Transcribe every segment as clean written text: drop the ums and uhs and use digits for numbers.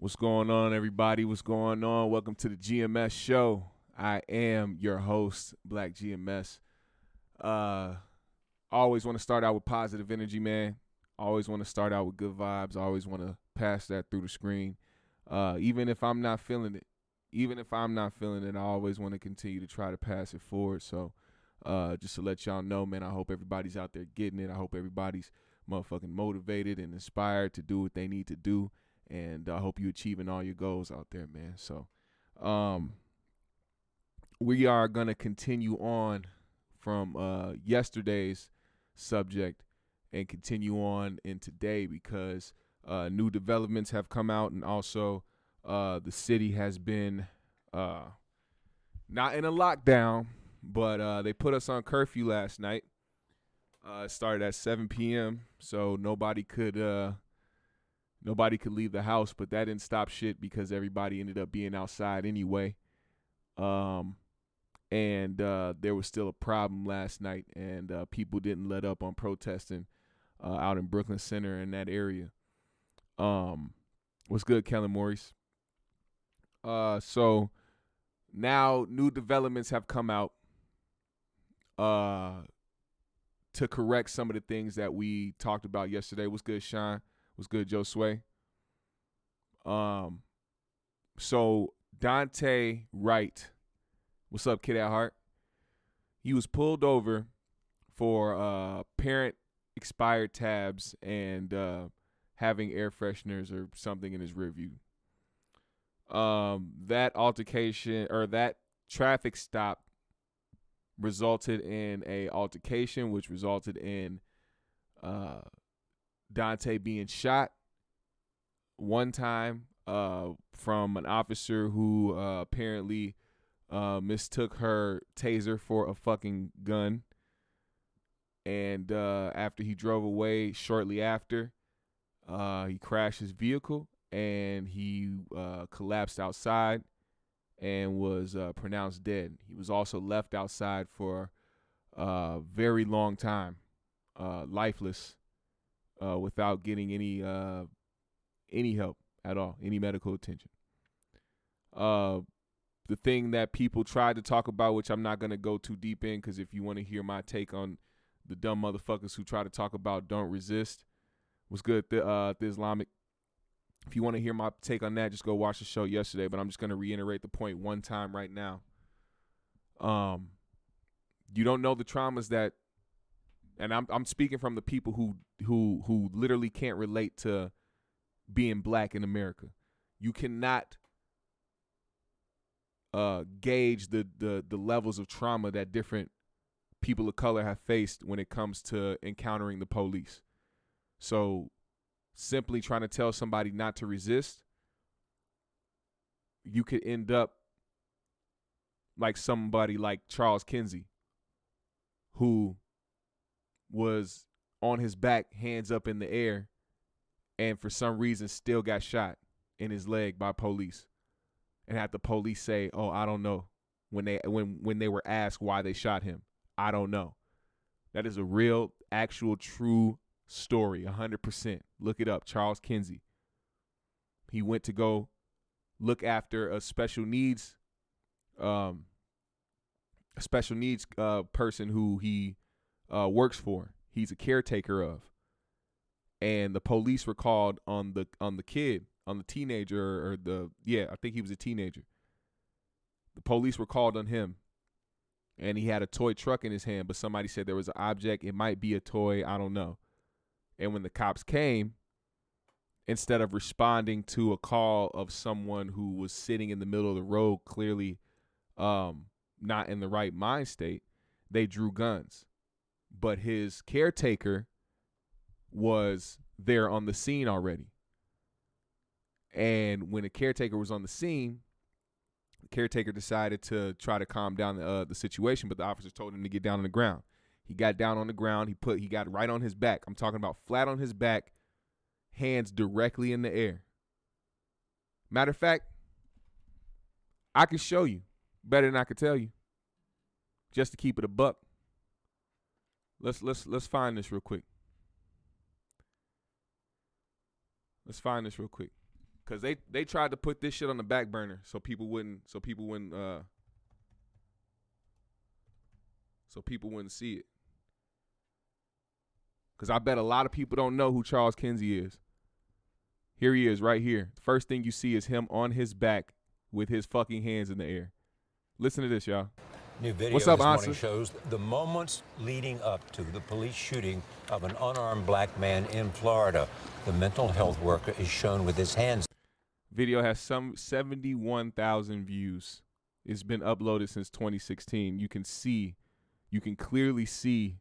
What's going on, everybody? What's going on? Welcome to the GMS Show. I am your host, Black GMS. Always want to start out with positive energy, man. Always want to start out with good vibes. I always want to pass that through the screen. Even if I'm not feeling it. I always want to continue to try to pass it forward. So just to let y'all know, man, I hope everybody's out there getting it. I hope everybody's motherfucking motivated and inspired to do what they need to do. And I hope you're achieving all your goals out there, man. So we are going to continue on from yesterday's subject and continue on in today because new developments have come out, and also the city has been not in a lockdown, but they put us on curfew last night. It started at 7 p.m., so nobody could leave the house, but that didn't stop shit because everybody ended up being outside anyway. And there was still a problem last night, and people didn't let up on protesting out in Brooklyn Center in that area. What's good, Kellen Maurice? So now new developments have come out to correct some of the things that we talked about yesterday. What's good, Sean? What's good, Joe Sway? So Dante Wright, what's up, kid at heart? He was pulled over for parent expired tabs and having air fresheners or something in his rear view. That altercation or that traffic stop resulted in a altercation, which resulted in Dante being shot one time from an officer who apparently mistook her taser for a fucking gun. And after he drove away, shortly after, he crashed his vehicle and he collapsed outside and was pronounced dead. He was also left outside for a very long time, lifeless, without getting any help at all, any medical attention. The thing that people tried to talk about, which I'm not going to go too deep in, because if you want to hear my take on the dumb motherfuckers who try to talk about don't resist, was good, the Islamic. If you want to hear my take on that, just go watch the show yesterday, but I'm just going to reiterate the point one time right now. You don't know the traumas that, and I'm speaking from the people who literally can't relate to being black in America. You cannot gauge the levels of trauma that different people of color have faced when it comes to encountering the police. So simply trying to tell somebody not to resist, you could end up like somebody like Charles Kinsey, who was on his back, hands up in the air, and for some reason still got shot in his leg by police, and had the police say, "Oh, I don't know," when they were asked why they shot him. I don't know. That is a real, actual, true story, 100%. Look it up, Charles Kinsey. He went to go look after a special needs person who he works for. He's a caretaker of. And the police were called on the kid, on the teenager, I think he was a teenager. The police were called on him, and he had a toy truck in his hand, but somebody said there was an object. It might be a toy, I don't know. And when the cops came, instead of responding to a call of someone who was sitting in the middle of the road, clearly not in the right mind state, they drew guns. But his caretaker was there on the scene already. And when the caretaker was on the scene, the caretaker decided to try to calm down the situation, but the officers told him to get down on the ground. He got down on the ground. He got right on his back. I'm talking about flat on his back, hands directly in the air. Matter of fact, I could show you better than I could tell you, just to keep it a buck. Let's find this real quick. Cause they tried to put this shit on the back burner so people wouldn't see it. Cause I bet a lot of people don't know who Charles Kinsey is. Here he is right here. The first thing you see is him on his back with his fucking hands in the air. Listen to this, y'all. New video What's up, this morning Ansa? shows the moments leading up to the police shooting of an unarmed black man in Florida. The mental health worker is shown with his hands. Video has some 71,000 views. It's been uploaded since 2016. You can clearly see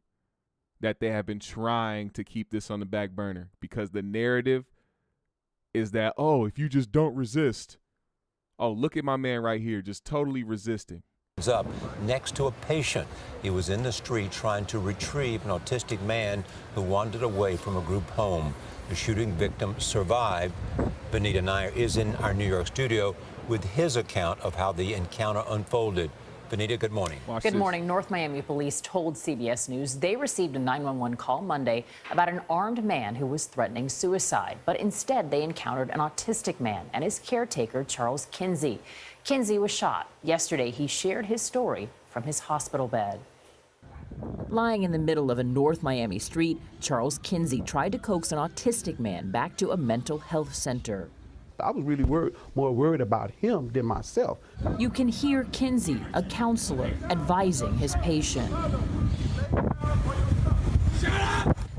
that they have been trying to keep this on the back burner because the narrative is that, oh, if you just don't resist. Oh, look at my man right here, just totally resisting. Up next to a patient. He was in the street trying to retrieve an autistic man who wandered away from a group home. The shooting victim survived. Benita Nair is in our New York studio with his account of how the encounter unfolded. Benita, good morning. Good morning. North Miami police told CBS News they received a 911 call Monday about an armed man who was threatening suicide. But instead, they encountered an autistic man and his caretaker, Charles Kinsey. Kinsey was shot. Yesterday, he shared his story from his hospital bed. Lying in the middle of a North Miami street, Charles Kinsey tried to coax an autistic man back to a mental health center. I was really more worried about him than myself. You can hear Kinsey, a counselor, advising his patient.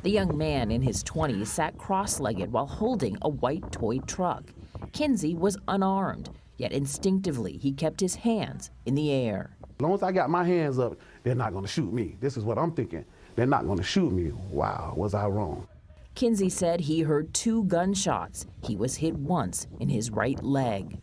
The young man in his 20s sat cross-legged while holding a white toy truck. Kinsey was unarmed, yet instinctively he kept his hands in the air. As long as I got my hands up, they're not going to shoot me. This is what I'm thinking. They're not going to shoot me. Wow, was I wrong? Kinsey said he heard 2 gunshots. He was hit once in his right leg.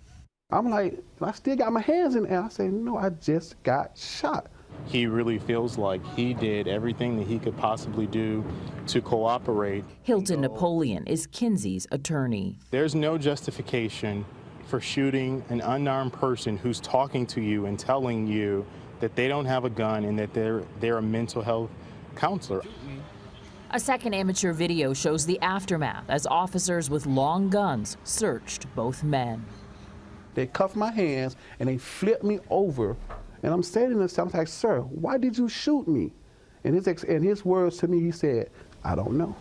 I'm like, I still got my hands in the air. I say, no, I just got shot. He really feels like he did everything that he could possibly do to cooperate. Hilton Napoleon is Kinsey's attorney. There's no justification for shooting an unarmed person who's talking to you and telling you that they don't have a gun and that they're a mental health counselor. A second amateur video shows the aftermath as officers with long guns searched both men. They cuffed my hands and they flipped me over. And I'm standing there, I'm like, sir, why did you shoot me? And his words to me, he said, I don't know.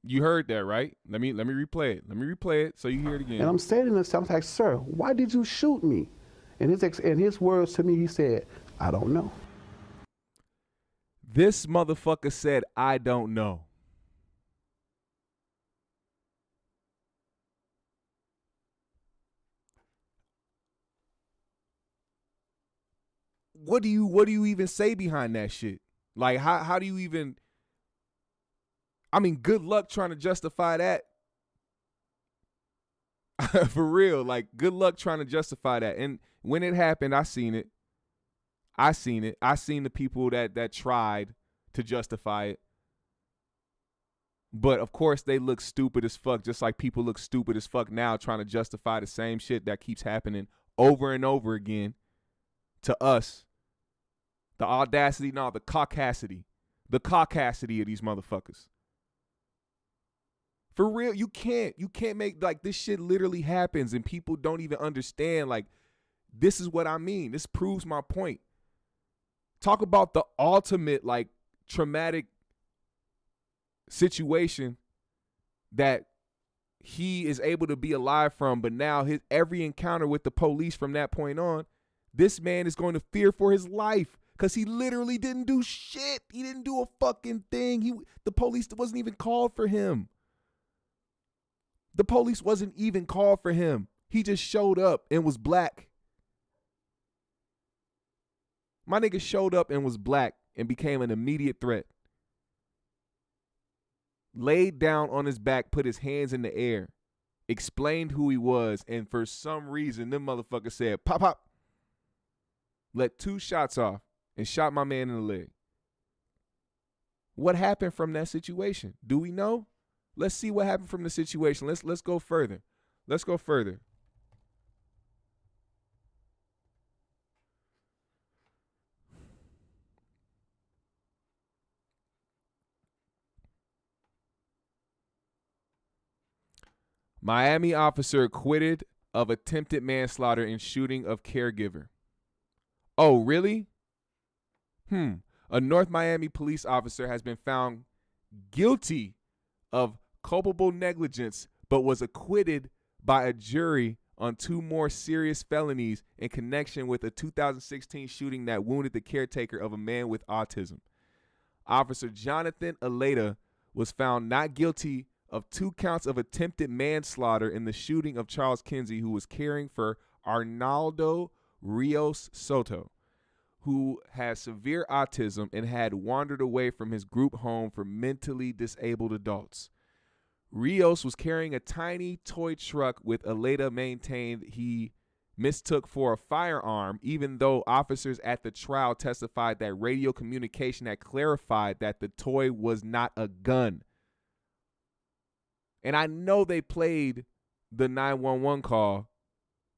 You heard that, right? Let me replay it. Let me replay it so you hear it again. And I'm standing there, I'm like, sir, why did you shoot me? And his words to me, he said, I don't know. This motherfucker said, I don't know. What do you even say behind that shit? Like, how do you even, I mean, good luck trying to justify that. For real, like, good luck trying to justify that. And when it happened, I seen it. I seen the people that tried to justify it. But, of course, they look stupid as fuck, just like people look stupid as fuck now trying to justify the same shit that keeps happening over and over again to us. The audacity, no, the caucasity of these motherfuckers. For real, you can't make, like, this shit literally happens and people don't even understand, like, this is what I mean. This proves my point. Talk about the ultimate, like, traumatic situation that he is able to be alive from, but now his every encounter with the police from that point on, this man is going to fear for his life because he literally didn't do shit. He didn't do a fucking thing. The police wasn't even called for him. The police wasn't even called for him. He just showed up and was black. My nigga showed up and was black and became an immediate threat. Laid down on his back, put his hands in the air, explained who he was, and for some reason, them motherfuckers said, pop, pop. Let 2 shots off and shot my man in the leg. What happened from that situation? Do we know? Let's see what happened from the situation. Let's go further. Let's go further. Miami officer acquitted of attempted manslaughter in shooting of caregiver. Oh, really? A North Miami police officer has been found guilty of culpable negligence, but was acquitted by a jury on 2 more serious felonies in connection with a 2016 shooting that wounded the caretaker of a man with autism. Officer Jonathan Aleda was found not guilty of 2 counts of attempted manslaughter in the shooting of Charles Kinsey, who was caring for Arnaldo Rios Soto, who has severe autism and had wandered away from his group home for mentally disabled adults. Rios was carrying a tiny toy truck with Aleda maintained he mistook for a firearm, even though officers at the trial testified that radio communication had clarified that the toy was not a gun. And I know they played the 911 call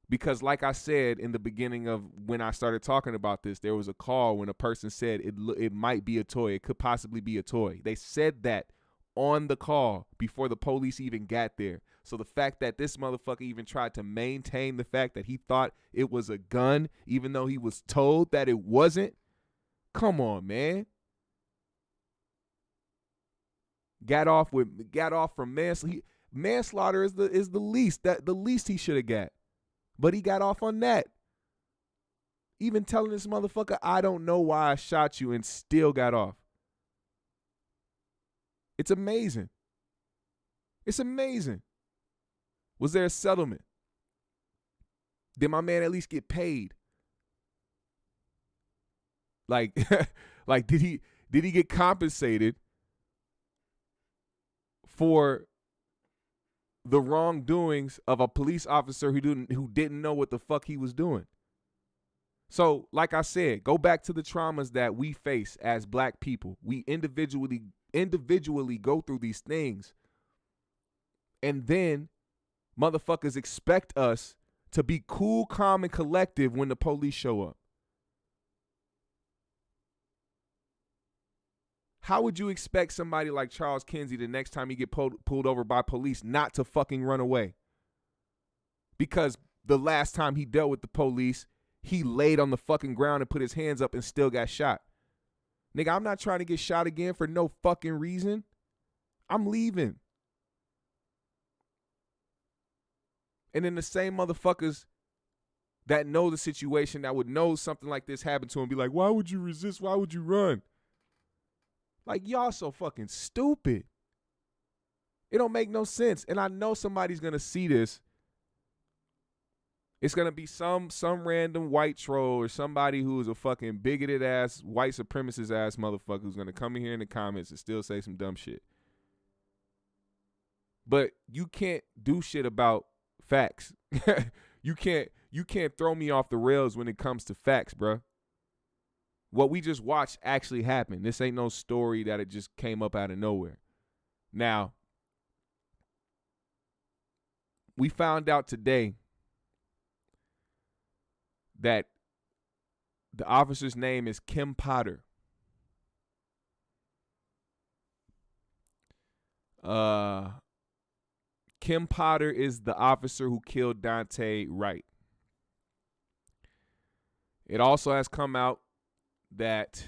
because, like I said in the beginning of when I started talking about this, there was a call when a person said it might be a toy. It could possibly be a toy. They said that on the call before the police even got there. So the fact that this motherfucker even tried to maintain the fact that he thought it was a gun, even though he was told that it wasn't, come on, man. Got off from manslaughter. Manslaughter is the least he should have got, but he got off on that. Even telling this motherfucker, I don't know why I shot you, and still got off. It's amazing. It's amazing. Was there a settlement? Did my man at least get paid? Like, like did he get compensated for the wrongdoings of a police officer who didn't know what the fuck he was doing? So, like I said, go back to the traumas that we face as black people. We individually go through these things, and then motherfuckers expect us to be cool, calm, and collective when the police show up. How would you expect somebody like Charles Kinsey the next time he get pulled over by police not to fucking run away? Because the last time he dealt with the police, he laid on the fucking ground and put his hands up and still got shot. Nigga, I'm not trying to get shot again for no fucking reason. I'm leaving. And then the same motherfuckers that know the situation, that would know something like this happened to him, be like, why would you resist? Why would you run? Like, y'all so fucking stupid. It don't make no sense. And I know somebody's going to see this. It's going to be some random white troll or somebody who is a fucking bigoted ass, white supremacist ass motherfucker who's going to come in here in the comments and still say some dumb shit. But you can't do shit about facts. You can't throw me off the rails when it comes to facts, bro. What we just watched actually happened. This ain't no story that it just came up out of nowhere. Now, we found out today that the officer's name is Kim Potter. Kim Potter is the officer who killed Dante Wright. It also has come out that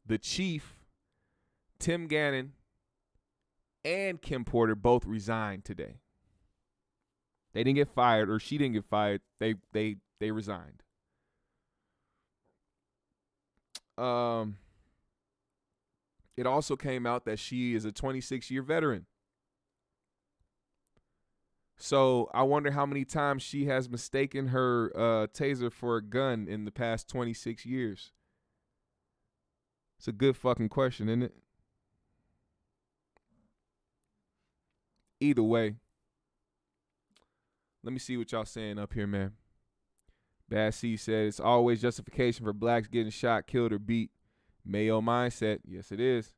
the chief, Tim Gannon, and Kim Porter both resigned today. They didn't get fired, or she didn't get fired. They resigned. It also came out that she is a 26-year veteran. So I wonder how many times she has mistaken her taser for a gun in the past 26 years. It's a good fucking question, isn't it? Either way, let me see what y'all saying up here, man. Bad C said, it's always justification for blacks getting shot, killed, or beat. Mayo mindset. Yes, it is.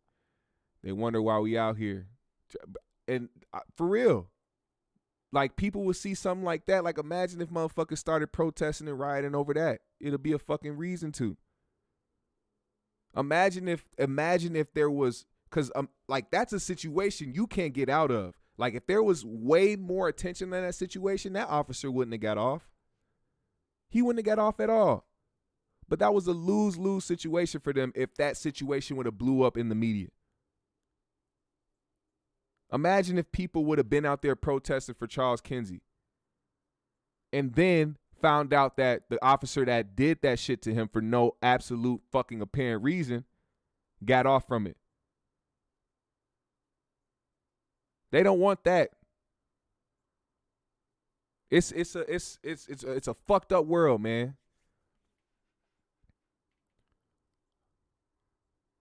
They wonder why we out here. And for real, like, people would see something like that. Like, imagine if motherfuckers started protesting and rioting over that. It'll be a fucking reason to. Imagine if there was, because like, that's a situation you can't get out of. Like, if there was way more attention in that situation, that officer wouldn't have got off. He wouldn't have got off at all. But that was a lose-lose situation for them if that situation would have blew up in the media. Imagine if people would have been out there protesting for Charles Kinsey and then found out that the officer that did that shit to him for no absolute fucking apparent reason got off from it. They don't want that. It's a fucked up world, man.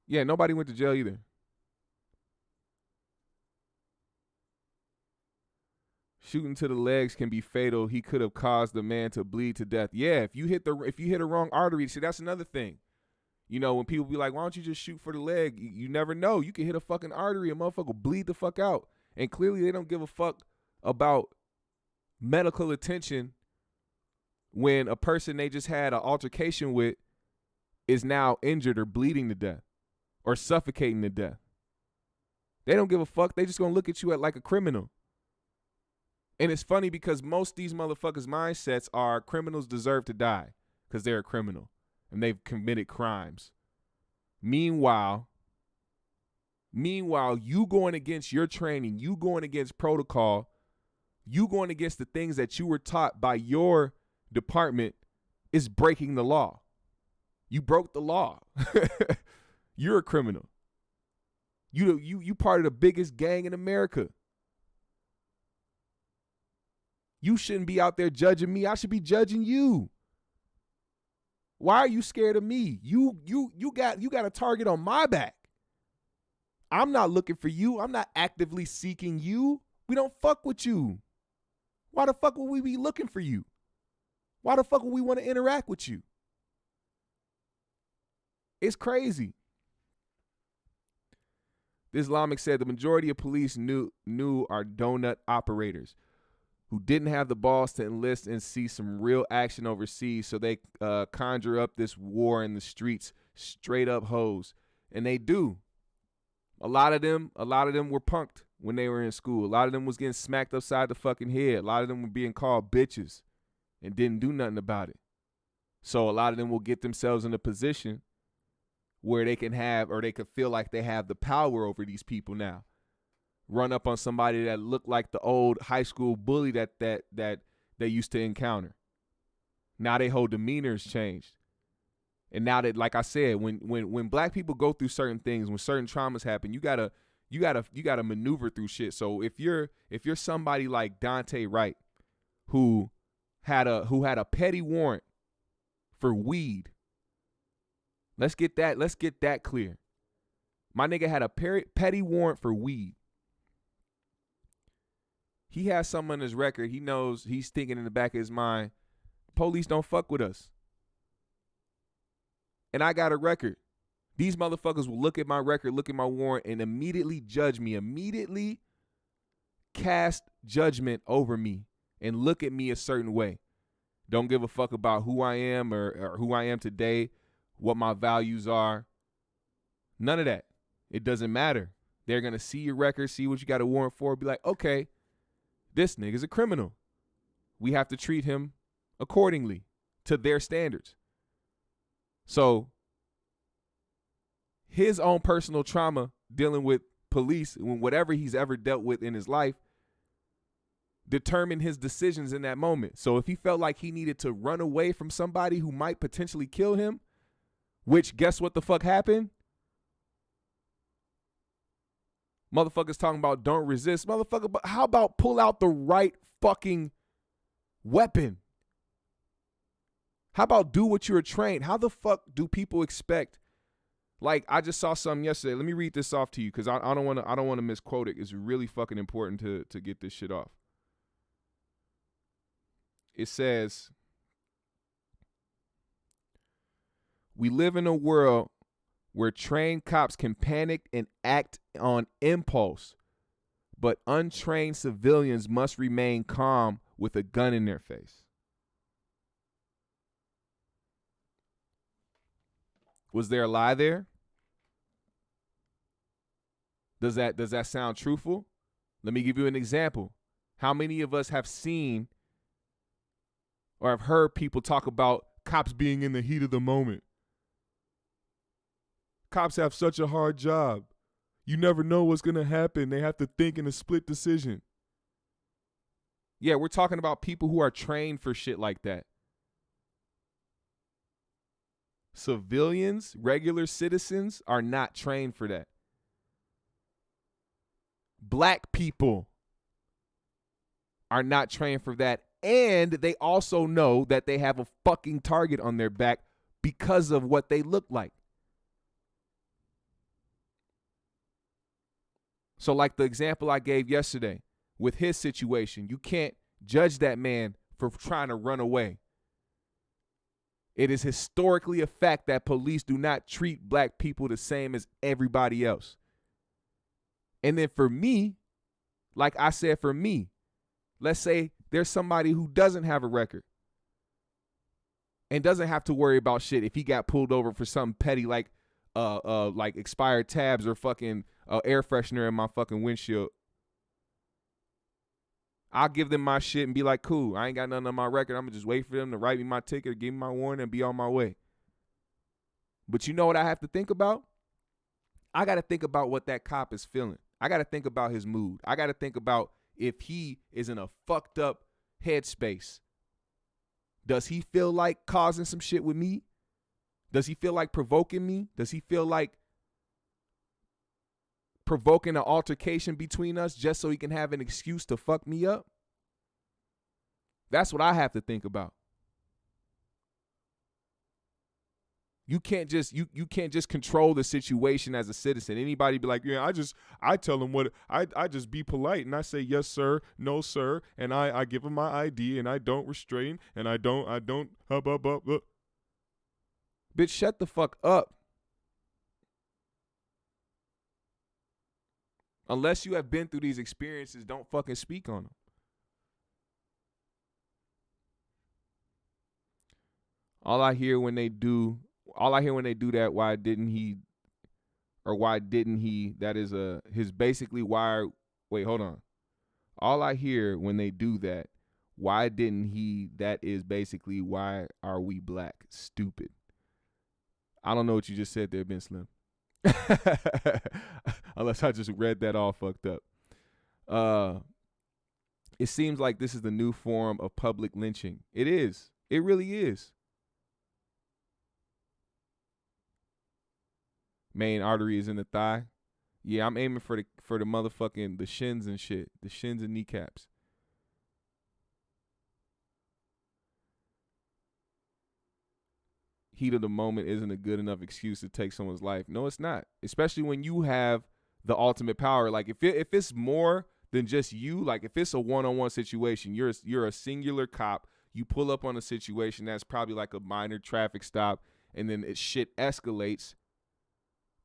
Yeah, nobody went to jail either. Shooting to the legs can be fatal. He could have caused the man to bleed to death. Yeah, if you hit a wrong artery, see, that's another thing. You know, when people be like, why don't you just shoot for the leg? You never know. You can hit a fucking artery, a motherfucker bleed the fuck out. And clearly they don't give a fuck about medical attention when a person they just had an altercation with is now injured or bleeding to death or suffocating to death. They don't give a fuck. They just gonna look at you like a criminal. And it's funny because most of these motherfuckers' mindsets are criminals deserve to die because they're a criminal and they've committed crimes. Meanwhile, you going against your training, you going against protocol, you going against the things that you were taught by your department is breaking the law. You broke the law. You're a criminal. You part of the biggest gang in America. You shouldn't be out there judging me. I should be judging you. Why are you scared of me? You got a target on my back. I'm not looking for you. I'm not actively seeking you. We don't fuck with you. Why the fuck would we be looking for you? Why the fuck would we want to interact with you? It's crazy. The Islamic said the majority of police knew are donut operators who didn't have the balls to enlist and see some real action overseas, so they conjure up this war in the streets, straight up hoes. And they do. A lot of them were punked when they were in school. A lot of them was getting smacked upside the fucking head. A lot of them were being called bitches and didn't do nothing about it. So a lot of them will get themselves in a position where they can have, or they could feel like they have the power over these people now. Run up on somebody that looked like the old high school bully that they used to encounter. Now their whole demeanor's changed. And now that, like I said, when black people go through certain things, when certain traumas happen, you gotta maneuver through shit. So if you're somebody like Dante Wright, who had a petty warrant for weed, let's get that clear. My nigga had a petty warrant for weed. He has something on his record. He knows, he's thinking in the back of his mind, police don't fuck with us. And I got a record. These motherfuckers will look at my record, look at my warrant, and immediately judge me, immediately cast judgment over me and look at me a certain way. Don't give a fuck about who I am or who I am today, what my values are. None of that. It doesn't matter. They're going to see your record, see what you got a warrant for, be like, okay, this nigga's a criminal. We have to treat him accordingly to their standards. So his own personal trauma dealing with police, whatever he's ever dealt with in his life, determined his decisions in that moment. So if he felt like he needed to run away from somebody who might potentially kill him, which guess what the fuck happened? Motherfuckers talking about don't resist. Motherfucker, but how about pull out the right fucking weapon? How about do what you're trained? How the fuck do people expect? Like, I just saw something yesterday. Let me read this off to you because I don't want to misquote it. It's really fucking important to get this shit off. It says, we live in a world where trained cops can panic and act on impulse, but untrained civilians must remain calm with a gun in their face. Was there a lie there? Does that sound truthful? Let me give you an example. How many of us have seen or have heard people talk about cops being in the heat of the moment? Cops have such a hard job. You never know what's going to happen. They have to think in a split decision. Yeah, we're talking about people who are trained for shit like that. Civilians, regular citizens are not trained for that. Black people are not trained for that. And they also know that they have a fucking target on their back because of what they look like. So like the example I gave yesterday with his situation, you can't judge that man for trying to run away. It is historically a fact that police do not treat black people the same as everybody else. And then for me, like I said, for me, let's say there's somebody who doesn't have a record and doesn't have to worry about shit if he got pulled over for something petty like expired tabs or fucking air freshener in my fucking windshield. I'll give them my shit and be like, cool, I ain't got nothing on my record. I'm going to just wait for them to write me my ticket, give me my warning, and be on my way. But you know what I have to think about? I got to think about what that cop is feeling. I got to think about his mood. I got to think about if he is in a fucked up headspace. Does he feel like causing some shit with me? Does he feel like provoking me? Does he feel like provoking an altercation between us just so he can have an excuse to fuck me up? That's what I have to think about. You can't just you can't just control the situation as a citizen. Anybody be like, yeah, I tell them what I just be polite and I say yes sir, no sir, and I give them my ID and I don't restrain and I don't hub. Bitch, shut the fuck up. Unless you have been through these experiences, don't fucking speak on them. All I hear when they do that, why didn't he, that is his basically why, wait, hold on. All I hear when they do that, why didn't he, that is basically why are we black? Stupid. I don't know what you just said there, Ben Slim. Unless I just read that all fucked up. It seems like this is the new form of public lynching. It is. It really is. Main artery is in the thigh. Yeah, I'm aiming for the motherfucking the shins and shit. The shins and kneecaps. Heat of the moment isn't a good enough excuse to take someone's life. No, it's not. Especially when you have the ultimate power. Like if it's more than just you, like if it's a one-on-one situation, you're a singular cop. You pull up on a situation that's probably like a minor traffic stop, and then shit escalates,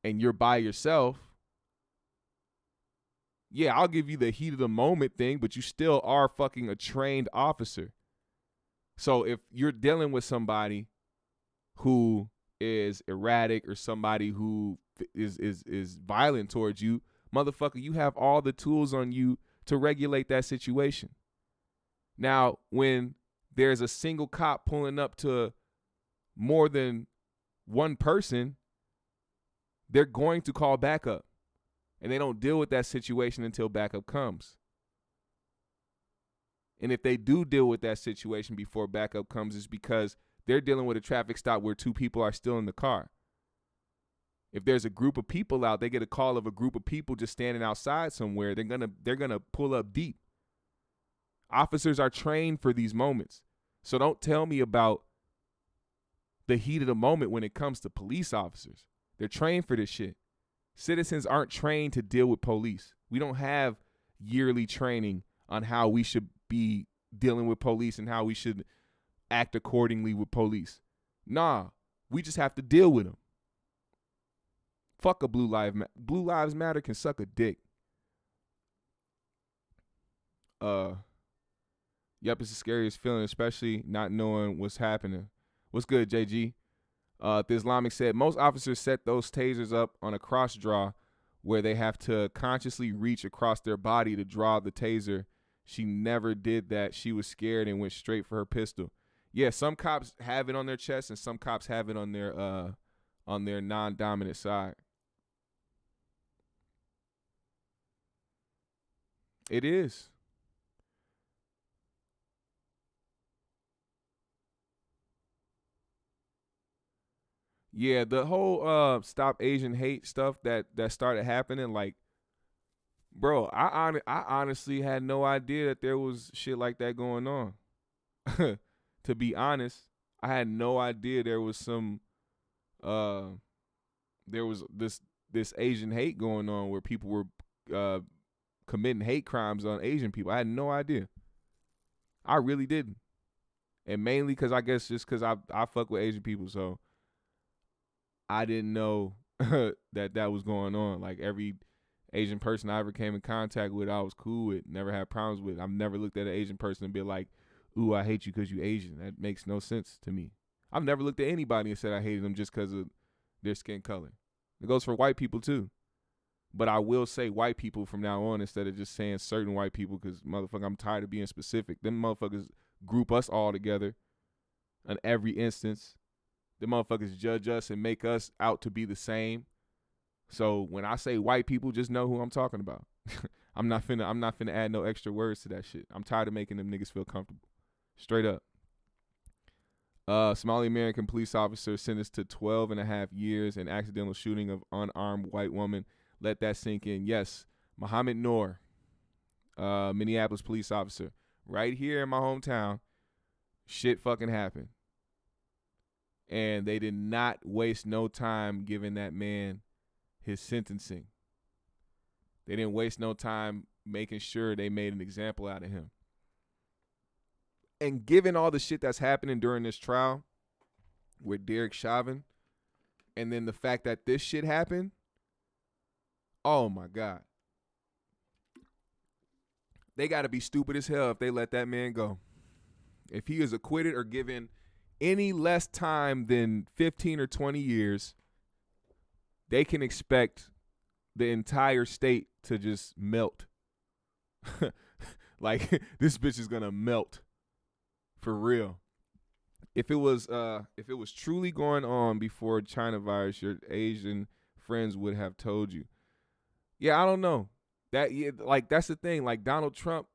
and you're by yourself. Yeah, I'll give you the heat of the moment thing, but you still are fucking a trained officer. So if you're dealing with somebody who is erratic or somebody who is violent towards you, motherfucker, you have all the tools on you to regulate that situation. Now, when there's a single cop pulling up to more than one person, they're going to call backup. And they don't deal with that situation until backup comes. And if they do deal with that situation before backup comes, it's because they're dealing with a traffic stop where two people are still in the car. If there's a group of people out, they get a call of a group of people just standing outside somewhere, they're gonna pull up deep. Officers are trained for these moments. So don't tell me about the heat of the moment when it comes to police officers. They're trained for this shit. Citizens aren't trained to deal with police. We don't have yearly training on how we should be dealing with police and how we should act accordingly with police. Nah, we just have to deal with them. Fuck a Blue Lives Matter can suck a dick. Yep, it's the scariest feeling, especially not knowing what's happening. What's good, JG? The Islamic said most officers set those tasers up on a cross draw where they have to consciously reach across their body to draw the taser. She never did that. She was scared and went straight for her pistol. Yeah, some cops have it on their chest and some cops have it on their non-dominant side. It is. Yeah, the whole stop Asian hate stuff that started happening, like, bro, I honestly had no idea that there was shit like that going on. To be honest, I had no idea there was this Asian hate going on where people were committing hate crimes on Asian people. I had no idea. I really didn't. And mainly because I guess just because I fuck with Asian people, so I didn't know that was going on. Like, every Asian person I ever came in contact with, I was cool with, never had problems with. I've never looked at an Asian person and be like, ooh, I hate you because you Asian. That makes no sense to me. I've never looked at anybody and said I hated them just because of their skin color. It goes for white people too. But I will say white people from now on instead of just saying certain white people, because, motherfucker, I'm tired of being specific. Them motherfuckers group us all together in every instance. The motherfuckers judge us and make us out to be the same. So when I say white people, just know who I'm talking about. I'm not finna add no extra words to that shit. I'm tired of making them niggas feel comfortable. Straight up. Somali American police officer sentenced to 12.5 years in accidental shooting of unarmed white woman. Let that sink in. Yes, Muhammad Noor, Minneapolis police officer, right here in my hometown. Shit fucking happened. And they did not waste no time giving that man his sentencing. They didn't waste no time making sure they made an example out of him. And given all the shit that's happening during this trial with Derek Chauvin, and then the fact that this shit happened, oh my God. They got to be stupid as hell if they let that man go. If he is acquitted or given any less time than 15 or 20 years, they can expect the entire state to just melt. Like, this bitch is gonna melt for real. If it was truly going on before China virus, your Asian friends would have told you. Yeah, I don't know. That's the thing. Like, Donald Trump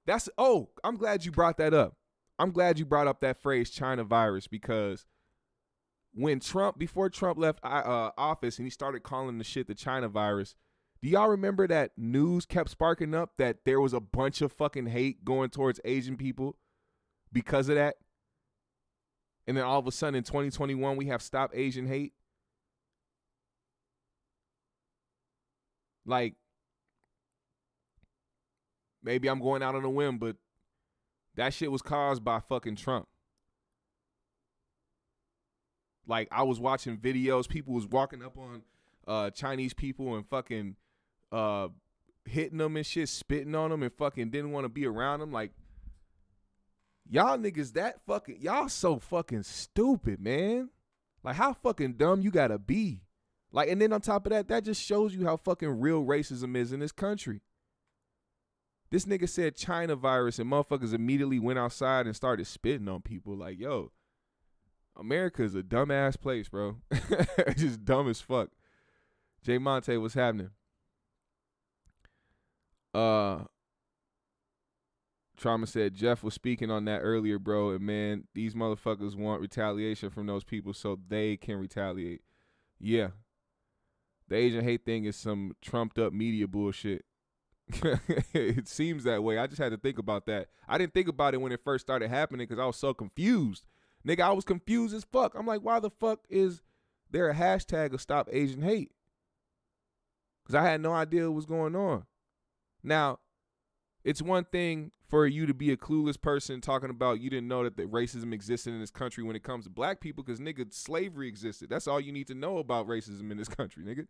I'm glad you brought that up. I'm glad you brought up that phrase, China virus, because before Trump left office and he started calling the shit the China virus, do y'all remember that news kept sparking up that there was a bunch of fucking hate going towards Asian people because of that? And then all of a sudden in 2021, we have Stop Asian Hate. Like, maybe I'm going out on a whim, but that shit was caused by fucking Trump. Like, I was watching videos, people was walking up on Chinese people and fucking hitting them and shit, spitting on them and fucking didn't want to be around them. Like, y'all niggas y'all so fucking stupid, man. Like, how fucking dumb you gotta be. Like, and then on top of that, that just shows you how fucking real racism is in this country. This nigga said China virus and motherfuckers immediately went outside and started spitting on people. Like, yo, America is a dumbass place, bro. Just dumb as fuck. Jay Monte, what's happening? Trauma said Jeff was speaking on that earlier, bro. And man, these motherfuckers want retaliation from those people so they can retaliate. Yeah. The Asian hate thing is some trumped up media bullshit. It seems that way. I just had to think about that. I didn't think about it when it first started happening because I was so confused. Nigga, I was confused as fuck. I'm like, why the fuck is there a hashtag of Stop Asian Hate? Because I had no idea what was going on. Now, it's one thing for you to be a clueless person talking about you didn't know that the racism existed in this country when it comes to black people, because, nigga, slavery existed. That's all you need to know about racism in this country, nigga.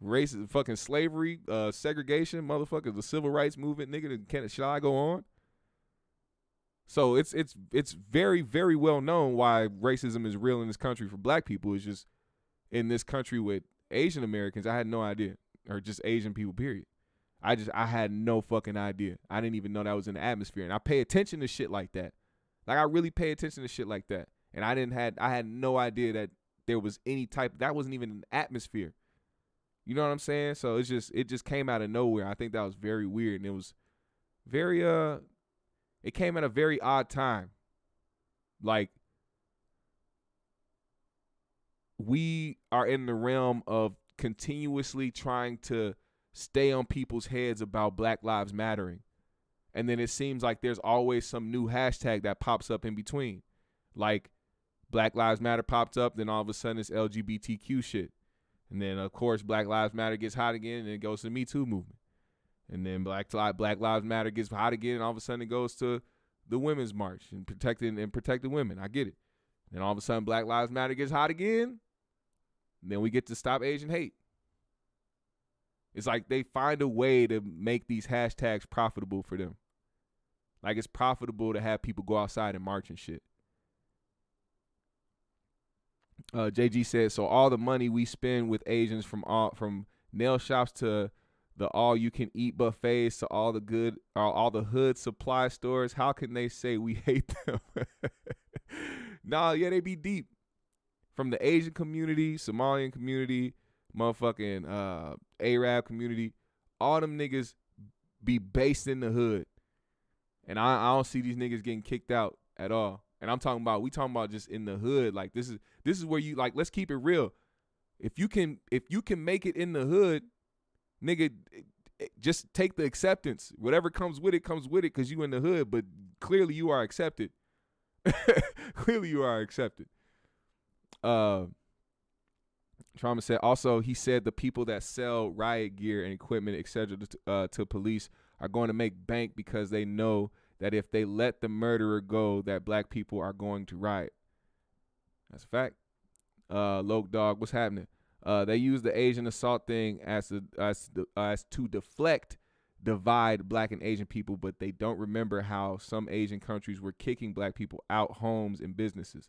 Racism, fucking slavery, segregation, motherfucker, the civil rights movement, nigga, shall I go on? So it's very, very well known why racism is real in this country for black people. It's just in this country with Asian Americans, I had no idea, or just Asian people, period. I had no fucking idea. I didn't even know that was in the atmosphere. And I pay attention to shit like that. Like, I really pay attention to shit like that. And I had no idea that there was any type, that wasn't even an atmosphere. You know what I'm saying? So it just came out of nowhere. I think that was very weird. And it was very, it came at a very odd time. Like, we are in the realm of continuously trying to stay on people's heads about Black Lives Mattering. And then it seems like there's always some new hashtag that pops up in between. Like, Black Lives Matter popped up, then all of a sudden it's LGBTQ shit. And then, of course, Black Lives Matter gets hot again, and it goes to the Me Too movement. And then Black Lives Matter gets hot again, and all of a sudden it goes to the Women's March and protecting women. I get it. Then all of a sudden Black Lives Matter gets hot again, and then we get to Stop Asian Hate. It's like they find a way to make these hashtags profitable for them. Like, it's profitable to have people go outside and march and shit. JG said, so all the money we spend with Asians, from nail shops to the all-you-can-eat buffets to all the hood supply stores, how can they say we hate them? Nah, yeah, they be deep. From the Asian community, Somalian community, motherfucking Arab community, all them niggas be based in the hood. And I don't see these niggas getting kicked out at all. And we talking about just in the hood. Like, this is where you, like, let's keep it real. If you can make it in the hood, nigga, just take the acceptance. Whatever comes with it because you in the hood, but clearly you are accepted. Clearly you are accepted. Trauma said, also, he said the people that sell riot gear and equipment, etc., to police are going to make bank because they know that if they let the murderer go, that Black people are going to riot. That's a fact. Loke Dog, what's happening? They use the Asian assault thing as to divide Black and Asian people, but they don't remember how some Asian countries were kicking Black people out homes and businesses.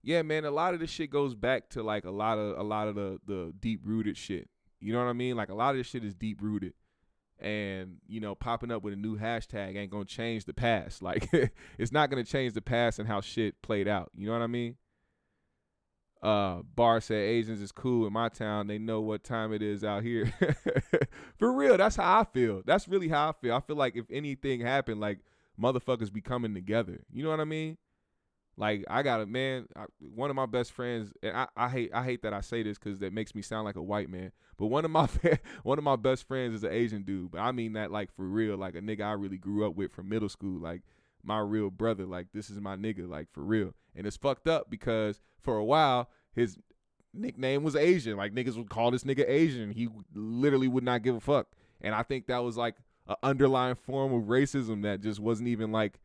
Yeah, man, a lot of this shit goes back to, like, a lot of the deep rooted shit. You know what I mean? Like, a lot of this shit is deep rooted. And, you know, popping up with a new hashtag ain't gonna change the past. Like, it's not gonna change the past and how shit played out. You know what I mean? Bar said Asians is cool in my town. They know what time it is out here. For real, that's how I feel. That's really how I feel. I feel like if anything happened, like, motherfuckers be coming together. You know what I mean? Like, I got one of my best friends, and I hate that I say this because that makes me sound like a white man, but one of my best friends is an Asian dude. But I mean that, like, for real, like a nigga I really grew up with from middle school, like my real brother. Like, this is my nigga, like, for real. And it's fucked up because for a while his nickname was Asian. Like, niggas would call this nigga Asian. He literally would not give a fuck. And I think that was like an underlying form of racism that just wasn't even like,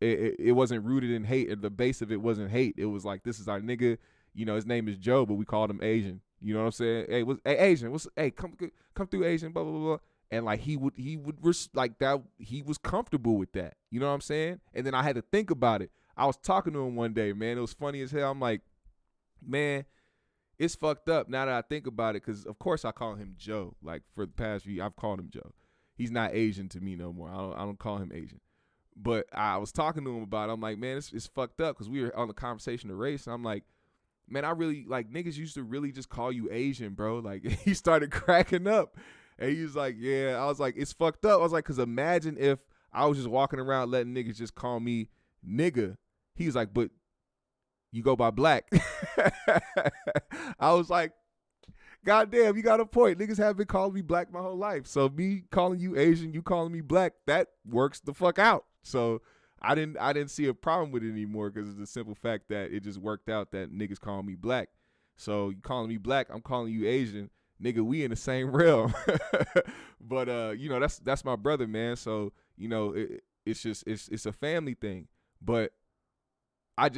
it wasn't rooted in hate. At the base of it wasn't hate. It was like, this is our nigga. You know, his name is Joe, but we called him Asian. You know what I'm saying? Hey, Asian. Come through, Asian. Blah blah blah. And like he would like that. He was comfortable with that. You know what I'm saying? And then I had to think about it. I was talking to him one day, man. It was funny as hell. I'm like, man, it's fucked up now that I think about it. Because of course I call him Joe. Like, for the past few, I've called him Joe. He's not Asian to me no more. I don't call him Asian. But I was talking to him about it. I'm like, man, it's fucked up because we were on the conversation of race. And I'm like, man, I really, like, niggas used to really just call you Asian, bro. Like, he started cracking up. And he was like, yeah. I was like, it's fucked up. I was like, because imagine if I was just walking around letting niggas just call me nigga. He was like, but you go by Black. I was like, goddamn, you got a point. Niggas have been calling me Black my whole life. So me calling you Asian, you calling me Black, that works the fuck out. So I didn't see a problem with it anymore because it's the simple fact that it just worked out that niggas calling me Black. So you calling me Black, I'm calling you Asian. Nigga, we in the same realm. But you know, that's my brother, man. So, you know, it's a family thing. But I've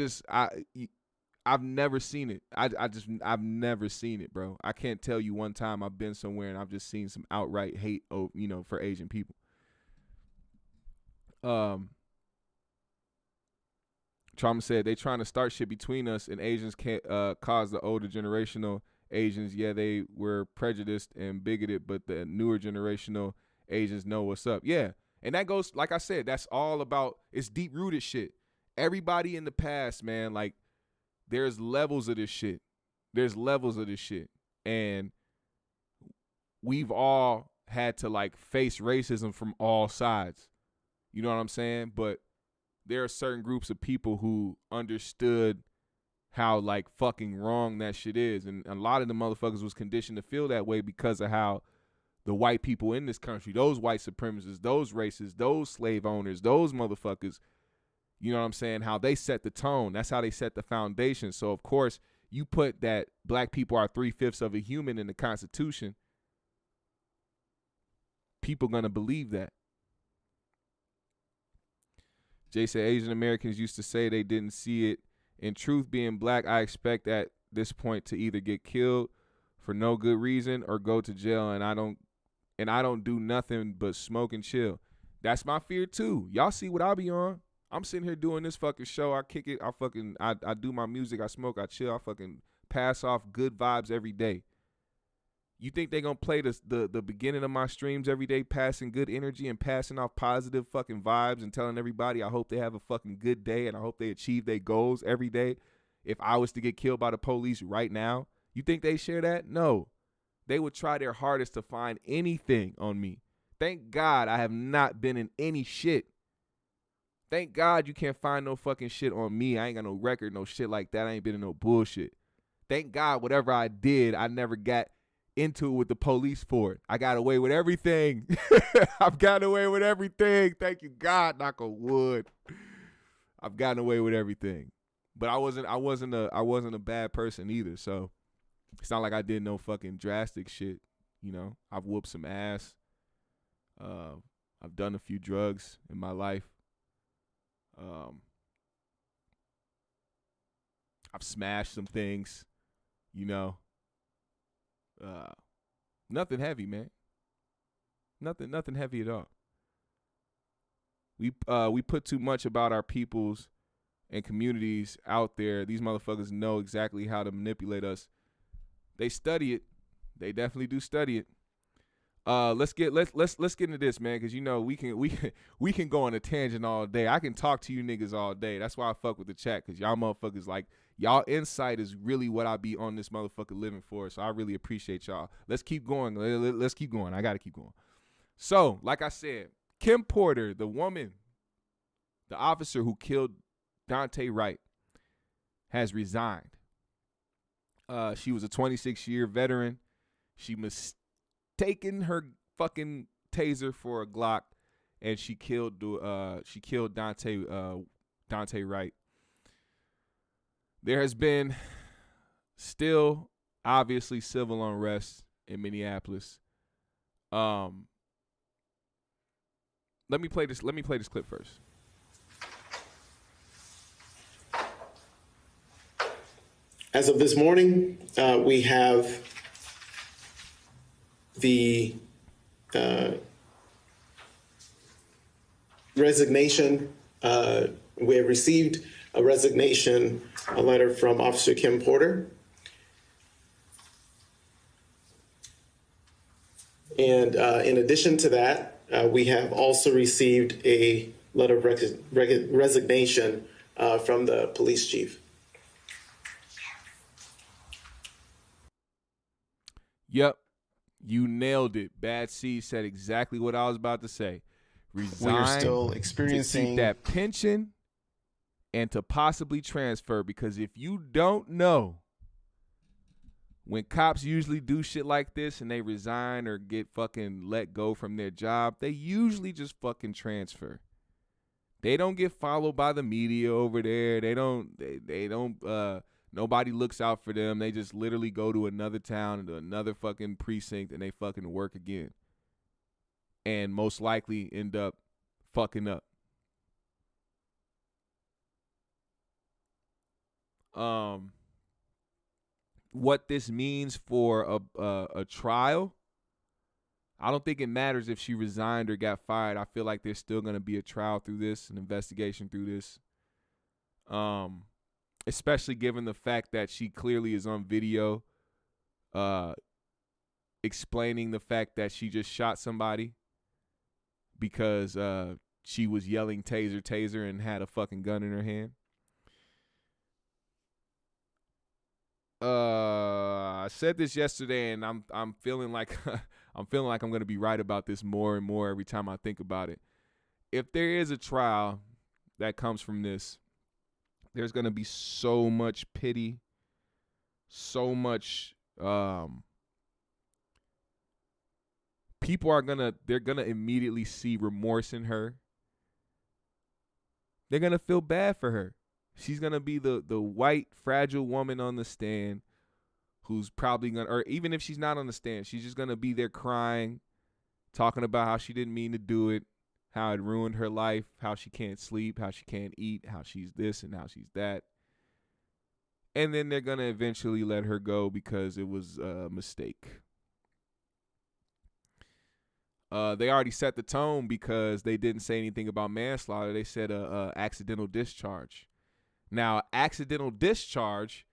never seen it. I've never seen it, bro. I can't tell you one time I've been somewhere and I've just seen some outright hate, you know, for Asian people. Trauma said they trying to start shit between us, and Asians can't cause the older generational Asians, yeah, they were prejudiced and bigoted, but the newer generational Asians know what's up. Yeah. And that goes, like I said, that's all about, it's deep rooted shit. Everybody in the past, man, like there's levels of this shit. There's levels of this shit. And we've all had to like face racism from all sides. You know what I'm saying? But there are certain groups of people who understood how like fucking wrong that shit is. And a lot of the motherfuckers was conditioned to feel that way because of how the white people in this country, those white supremacists, those racists, those slave owners, those motherfuckers, you know what I'm saying, how they set the tone. That's how they set the foundation. So, of course, you put that black people are 3/5 of a human in the Constitution, people going to believe that. Jay said Asian Americans used to say they didn't see it. In truth, being black, I expect at this point to either get killed for no good reason or go to jail, and I don't do nothing but smoke and chill. That's my fear too. Y'all see what I be on. I'm sitting here doing this fucking show. I kick it. I do my music. I smoke. I chill. I fucking pass off good vibes every day. You think they gonna play the beginning of my streams every day, passing good energy and passing off positive fucking vibes and telling everybody I hope they have a fucking good day and I hope they achieve their goals every day? If I was to get killed by the police right now, you think they share that? No. They would try their hardest to find anything on me. Thank God I have not been in any shit. Thank God you can't find no fucking shit on me. I ain't got no record, no shit like that. I ain't been in no bullshit. Thank God whatever I did, I never got into it with the police for it. I got away with everything. I've gotten away with everything. Thank you, God. Knock on wood. I've gotten away with everything. But I wasn't a bad person either. So it's not like I did no fucking drastic shit. You know, I've whooped some ass. I've done a few drugs in my life. I've smashed some things, you know. Nothing heavy, man. Nothing heavy at all. We put too much about our peoples and communities out there. These motherfuckers know exactly how to manipulate us. They study it. They definitely do study it. Let's get into this, man, because you know we can go on a tangent all day. I can talk to you niggas all day. That's why I fuck with the chat, because y'all motherfuckers, like, y'all insight is really what I be on this motherfucker living for. So I really appreciate y'all. Let's keep going. Let's keep going. I gotta keep going. So, like I said, Kim Porter, the woman, the officer who killed Dante Wright, has resigned. She was a 26-year veteran. She mistaken her fucking taser for a Glock, and she killed Dante Wright. There has been still obviously civil unrest in Minneapolis. Let me play this clip first. As of this morning, we have the resignation. We have received a resignation, a letter from Officer Kim Porter. And in addition to that, we have also received a letter of resignation from the police chief. Yep, you nailed it. Bad C said exactly what I was about to say. Resign. We are still experiencing to keep that pension and to possibly transfer, because if you don't know, when cops usually do shit like this and they resign or get fucking let go from their job, they usually just fucking transfer. They don't get followed by the media over there. They don't nobody looks out for them. They just literally go to another town and to another fucking precinct and they fucking work again. And most likely end up fucking up. What this means for a trial, I don't think it matters if she resigned or got fired. I feel like there's still going to be a trial through this, an investigation through this. Especially given the fact that she clearly is on video explaining the fact that she just shot somebody because she was yelling taser, taser, and had a fucking gun in her hand. I said this yesterday, and I'm feeling like I'm gonna be right about this more and more every time I think about it. If there is a trial that comes from this, there's gonna be so much pity, so much people are gonna immediately see remorse in her. They're gonna feel bad for her. She's gonna be the white fragile woman on the stand who's probably gonna, or even if she's not on the stand, she's just gonna be there crying, talking about how she didn't mean to do it, how it ruined her life, how she can't sleep, how she can't eat, how she's this and how she's that. And then they're gonna eventually let her go because it was a mistake. They already set the tone because they didn't say anything about manslaughter. They said accidental discharge. Now, accidental discharge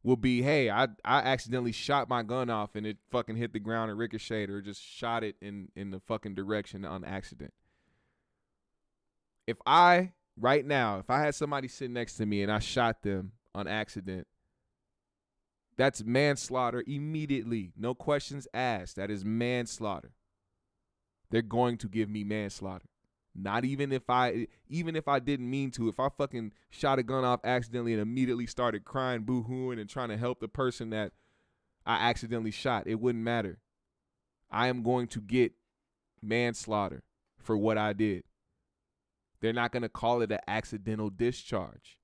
will be, hey, I accidentally shot my gun off and it fucking hit the ground and ricocheted, or just shot it in the fucking direction on accident. If I had somebody sitting next to me and I shot them on accident, that's manslaughter immediately. No questions asked. That is manslaughter. They're going to give me manslaughter. Not even if I didn't mean to. If I fucking shot a gun off accidentally and immediately started crying, boo-hooing, and trying to help the person that I accidentally shot, it wouldn't matter. I am going to get manslaughter for what I did. They're not going to call it an accidental discharge.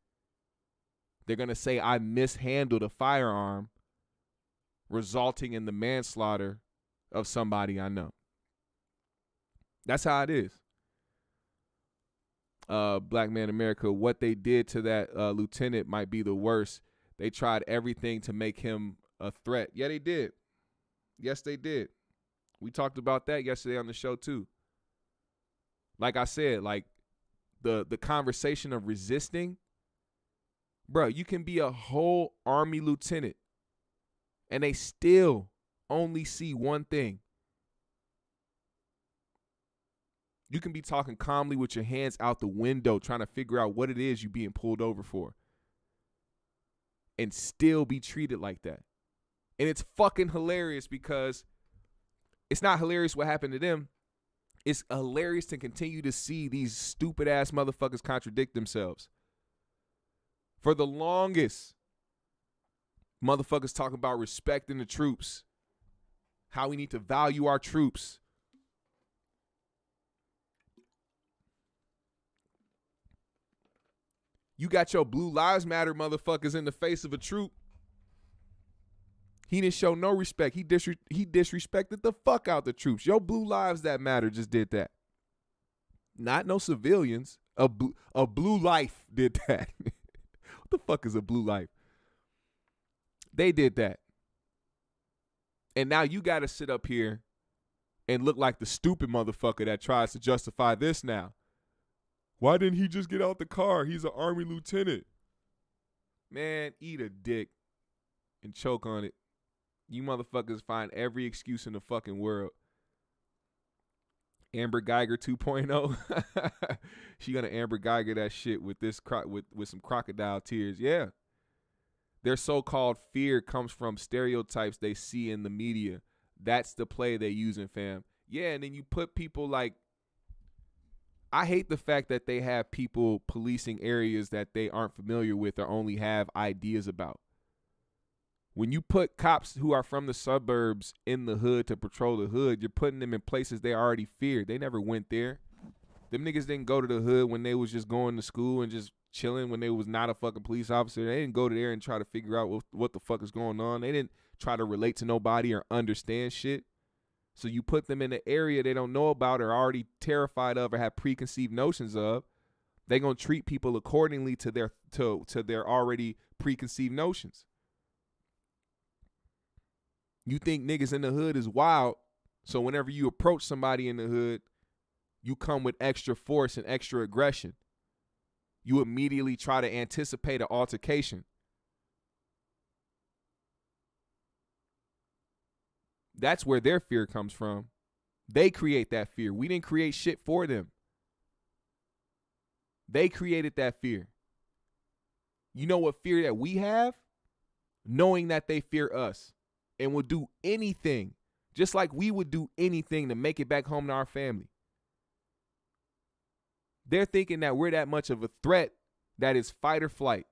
They're going to say I mishandled a firearm, resulting in the manslaughter of somebody I know. That's how it is. Black Man America, what they did to that lieutenant might be the worst. They tried everything to make him a threat. Yeah, they did. Yes, they did. We talked about that yesterday on the show too. Like I said, like the conversation of resisting, bro, you can be a whole Army lieutenant and they still only see one thing. You can be talking calmly with your hands out the window trying to figure out what it is you being pulled over for and still be treated like that. And it's fucking hilarious because it's not hilarious what happened to them. It's hilarious to continue to see these stupid ass motherfuckers contradict themselves. For the longest, motherfuckers talk about respecting the troops, how we need to value our troops. You got your Blue Lives Matter motherfuckers in the face of a troop. He didn't show no respect. He disrespected the fuck out the troops. Your Blue Lives That Matter just did that. Not no civilians. A blue life did that. What the fuck is a blue life? They did that. And now you got to sit up here and look like the stupid motherfucker that tries to justify this now. Why didn't he just get out the car? He's an Army lieutenant. Man, eat a dick and choke on it. You motherfuckers find every excuse in the fucking world. Amber Geiger 2.0. She gonna Amber Geiger that shit with this with some crocodile tears. Yeah. Their so-called fear comes from stereotypes they see in the media. That's the play they're using, fam. Yeah, and then you put people like, I hate the fact that they have people policing areas that they aren't familiar with or only have ideas about. When you put cops who are from the suburbs in the hood to patrol the hood, you're putting them in places they already feared. They never went there. Them niggas didn't go to the hood when they was just going to school and just chilling when they was not a fucking police officer. They didn't go to there and try to figure out what the fuck is going on. They didn't try to relate to nobody or understand shit. So you put them in an area they don't know about or already terrified of or have preconceived notions of. They're going to treat people accordingly to their already preconceived notions. You think niggas in the hood is wild, so whenever you approach somebody in the hood, you come with extra force and extra aggression. You immediately try to anticipate an altercation. That's where their fear comes from. They create that fear. We didn't create shit for them. They created that fear. You know what fear that we have? Knowing that they fear us and will do anything, just like we would do anything to make it back home to our family. They're thinking that we're that much of a threat that is fight or flight.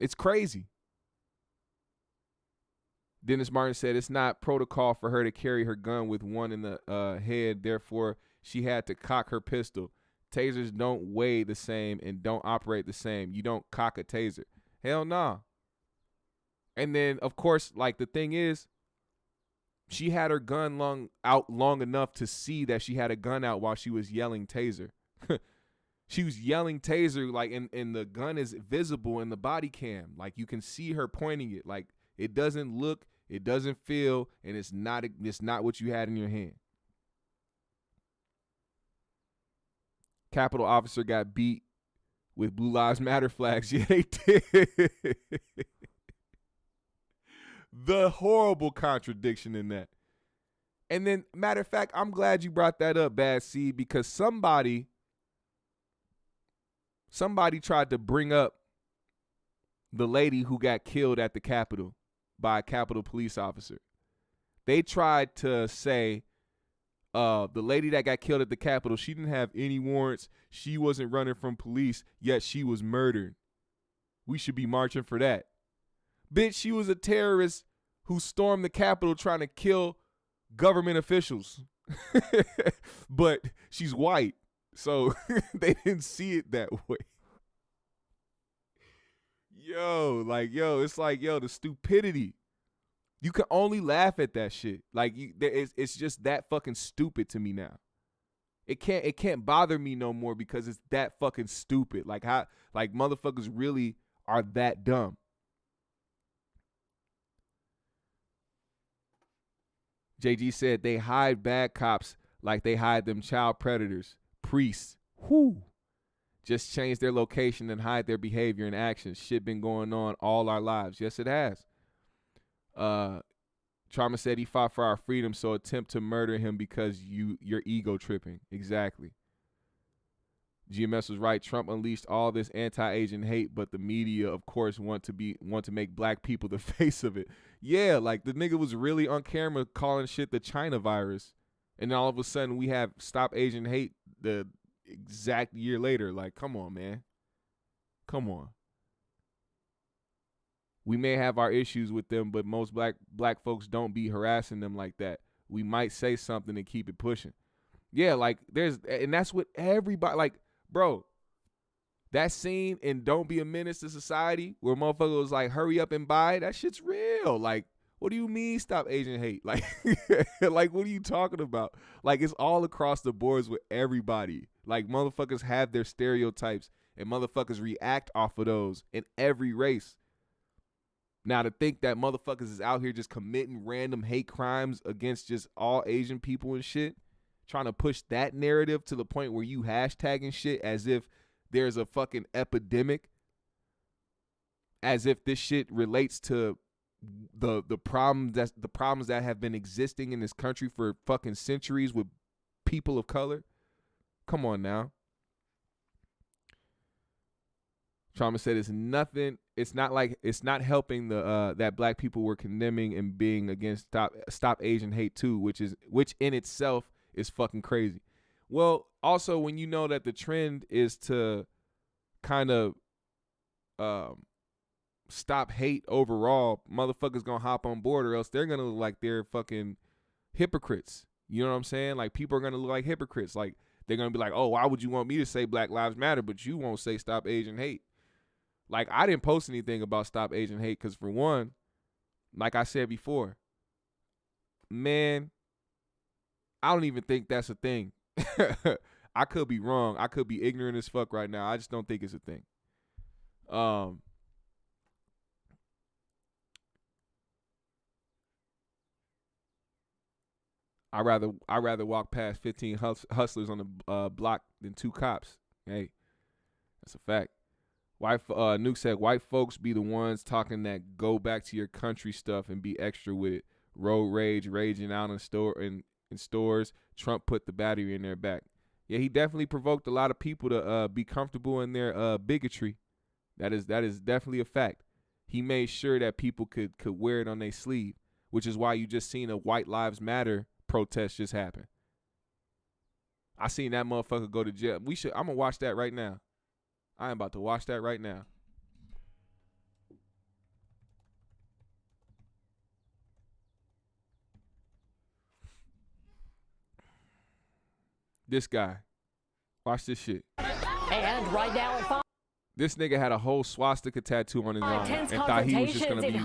It's crazy. Dennis Martin said it's not protocol for her to carry her gun with one in the head. Therefore, she had to cock her pistol. Tasers don't weigh the same and don't operate the same. You don't cock a taser. Hell nah. And then, of course, like the thing is, she had her gun long enough to see that she had a gun out while she was yelling taser. She was yelling taser, like, and the gun is visible in the body cam. Like, you can see her pointing it. Like, it doesn't look, it doesn't feel, and it's not what you had in your hand. Capitol officer got beat with Blue Lives Matter flags. Yeah, they did. The horrible contradiction in that. And then, matter of fact, I'm glad you brought that up, Bad Seed, because somebody tried to bring up the lady who got killed at the Capitol by a Capitol police officer. They tried to say the lady that got killed at the Capitol, she didn't have any warrants. She wasn't running from police, yet she was murdered. We should be marching for that. Bitch, she was a terrorist who stormed the Capitol trying to kill government officials. But she's white, so they didn't see it that way. It's like, the stupidity. You can only laugh at that shit. Like, it's just that fucking stupid to me now. It can't bother me no more because it's that fucking stupid. Like, how, like, motherfuckers really are that dumb. JG said they hide bad cops like they hide them child predators, priests. Whoo. Just change their location and hide their behavior and actions. Shit been going on all our lives. Yes, it has. Trauma said he fought for our freedom, so attempt to murder him because you're ego tripping. Exactly. GMS was right. Trump unleashed all this anti-Asian hate, but the media, of course, want to make black people the face of it. Yeah, like the nigga was really on camera calling shit the China virus, and then all of a sudden we have Stop Asian Hate the exact year later. Like, come on, man. Come on. We may have our issues with them, but most black folks don't be harassing them like that. We might say something and keep it pushing. Yeah, like and that's what everybody, like, bro, that scene in Don't Be a Menace to Society where motherfucker was like, hurry up and buy, that shit's real. Like, what do you mean stop Asian hate? Like, like, what are you talking about? Like, it's all across the boards with everybody. Like, motherfuckers have their stereotypes and motherfuckers react off of those in every race. Now, to think that motherfuckers is out here just committing random hate crimes against just all Asian people and shit, trying to push that narrative to the point where you hashtagging shit as if there's a fucking epidemic, as if this shit relates to the problems that have been existing in this country for fucking centuries with people of color. Come on now. Trauma said it's nothing. It's not helping that black people were condemning and being against stop Asian hate too, which in itself is fucking crazy. Well, also when you know that the trend is to kind of stop hate overall, motherfuckers gonna hop on board or else they're gonna look like they're fucking hypocrites. You know what I'm saying? Like, people are gonna look like hypocrites. Like, they're gonna be like, oh, why would you want me to say Black Lives Matter, but you won't say stop Asian hate? Like, I didn't post anything about stop Asian hate because, for one, like I said before, man, I don't even think that's a thing. I could be wrong. I could be ignorant as fuck right now. I just don't think it's a thing. I'd rather walk past 15 hustlers on the block than 2 cops. Hey, that's a fact. Nuke said, white folks be the ones talking that go back to your country stuff and be extra with it. Road rage, raging out in stores. Trump put the battery in their back. Yeah, he definitely provoked a lot of people to be comfortable in their bigotry. That is definitely a fact. He made sure that people could wear it on their sleeve, which is why you just seen a White Lives Matter protest just happen. I seen that motherfucker go to jail. I'm gonna watch that right now. I am about to watch that right now. This guy. Watch this shit. And right now at 5. This nigga had a whole swastika tattoo on his arm and thought he was just gonna be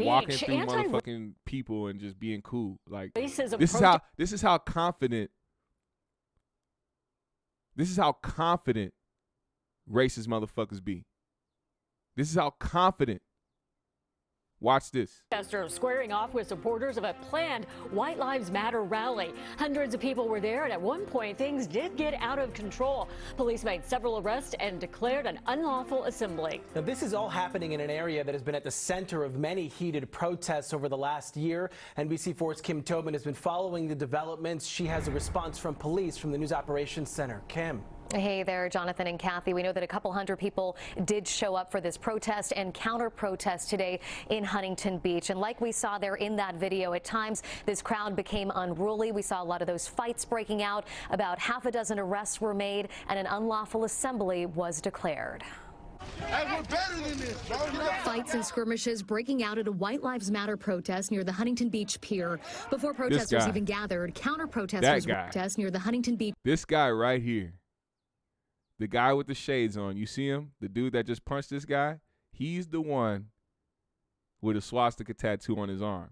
walking through motherfucking people and just being cool. Like this is how confident racist motherfuckers be. This is how confident. Watch this. Protesters squaring off with supporters of a planned White Lives Matter rally. Hundreds of people were there, and at one point, things did get out of control. Police made several arrests and declared an unlawful assembly. Now, this is all happening in an area that has been at the center of many heated protests over the last year. NBC4's Kim Tobin has been following the developments. She has a response from police from the News Operations Center. Kim. Hey there, Jonathan and Kathy. We know that a couple hundred people did show up for this protest and counter-protest today in Huntington Beach. And like we saw there in that video, at times this crowd became unruly. We saw a lot of those fights breaking out. About half a dozen arrests were made and an unlawful assembly was declared. Hey, we're better than this, bro. Fights and skirmishes breaking out at a White Lives Matter protest near the Huntington Beach Pier. Before protesters even gathered, counter-protesters protest near the Huntington Beach. This guy right here. The guy with the shades on, you see him? The dude that just punched this guy? He's the one with a swastika tattoo on his arm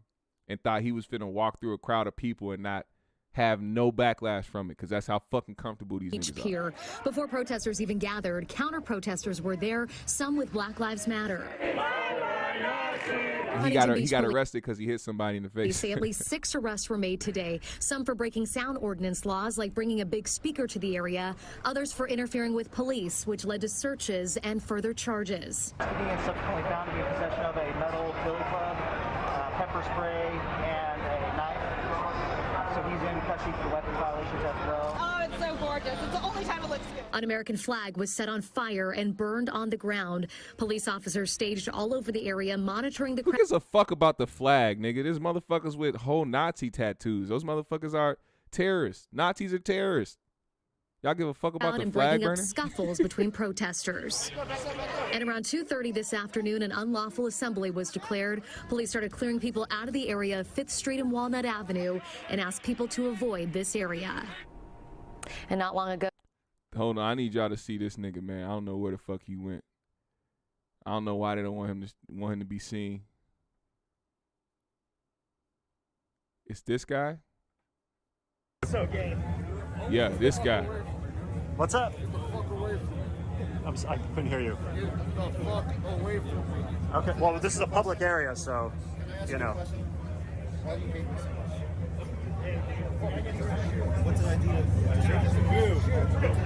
and thought he was finna walk through a crowd of people and not have no backlash from it, because that's how fucking comfortable these niggas are. Before protesters even gathered, counter-protesters were there, some with Black Lives Matter. He got arrested because he hit somebody in the face. They say at least 6 arrests were made today, some for breaking sound ordinance laws like bringing a big speaker to the area, others for interfering with police, which led to searches and further charges. And subsequently found to be in possession of a metal billy club, pepper spray, and a knife. So he's in custody for weapons violations as well. Oh, it's so gorgeous. It's the only time it looks good. An American flag was set on fire and burned on the ground. Police officers staged all over the area, monitoring the crowd. Who gives a fuck about the flag, nigga? There's motherfuckers with whole Nazi tattoos. Those motherfuckers are terrorists. Nazis are terrorists. Y'all give a fuck about the flag burning? Scuffles between protesters. And around 2:30 this afternoon, an unlawful assembly was declared. Police started clearing people out of the area of 5th Street and Walnut Avenue and asked people to avoid this area. And not long ago. Hold on, I need y'all to see this nigga, man. I don't know where the fuck he went. I don't know why they don't want him to be seen. It's this guy? So gay. Yeah, this guy. What's up? I couldn't hear you. Get the fuck away from me. Okay, well, this is a public area, so, you know. Why do you hate me so much? What did I do?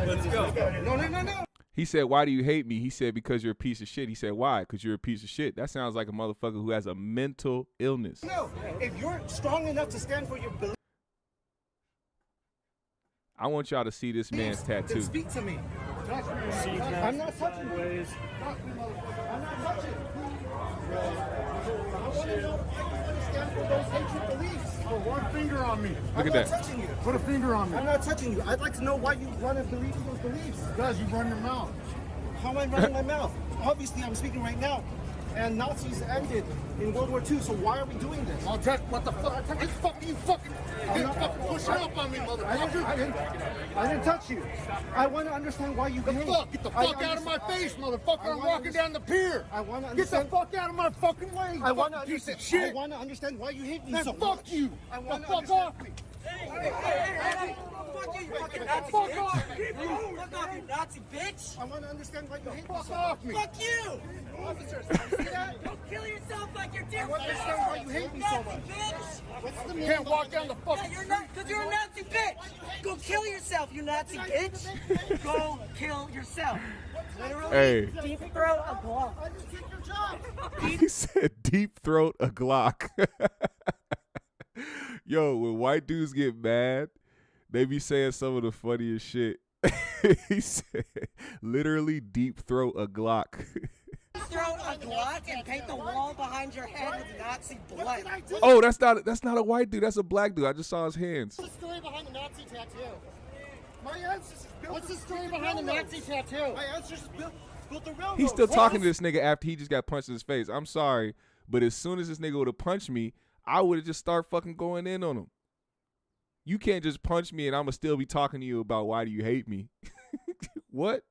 Let's go. No. He said, why do you hate me? He said, because you're a piece of shit. He said, why? Because you're a piece of shit. That sounds like a motherfucker who has a mental illness. No, if you're strong enough to stand for your beliefs. I want y'all to see this man's tattoo. Then speak to me. I'm not touching you. I'm not touching you. I want to know if you stand for those hatred beliefs. Put one finger on me. I'm not touching you. Put a finger on me. I'm not touching you. I'd like to know why you want to believe in those beliefs. Because you run your mouth. How am I running my mouth? Obviously, I'm speaking right now. And Nazis ended in World War II, so why are we doing this? I'll check what the fuck. It's fucking you fucking pushing up on me, motherfucker. I didn't touch you. I want to understand why you behave. Get the fuck out of my face, motherfucker. I'm walking down the pier. I want to understand. Get the fuck out of my fucking way, I want to piece of understand. shit. I want to understand why you hate me Then so fuck much. you. I want to fuck understand. off me. Hey, Fuck you fucking Nazi Fuck bitch. off. Fuck off, you Nazi bitch. I want to understand why you hate me Fuck so off much. me. Fuck you. Officers, you see that? Go kill yourself like your dear I want to understand why you hate me so much. bitch. What's the You can't walk down the Yeah, fucking you're not, because you're a Nazi bitch. Go kill yourself, you Nazi bitch. Go kill yourself. Literally, Hey. deep throat a Glock. He said deep throat a Glock. Yo, when white dudes get mad, they be saying some of the funniest shit. He said, literally deep throat a Glock. Throw a Glock and paint the wall behind your head with Nazi blood. Oh, that's not a white dude. That's a black dude. I just saw his hands. What's the story behind the Nazi tattoo? My ancestors built. What's the story behind the Nazi tattoo? My ancestors built the railroad. He's still talking to this nigga after he just got punched in his face. I'm sorry, but as soon as this nigga would have punched me, I would have just started fucking going in on him. You can't just punch me and I'm going to still be talking to you about why do you hate me. What?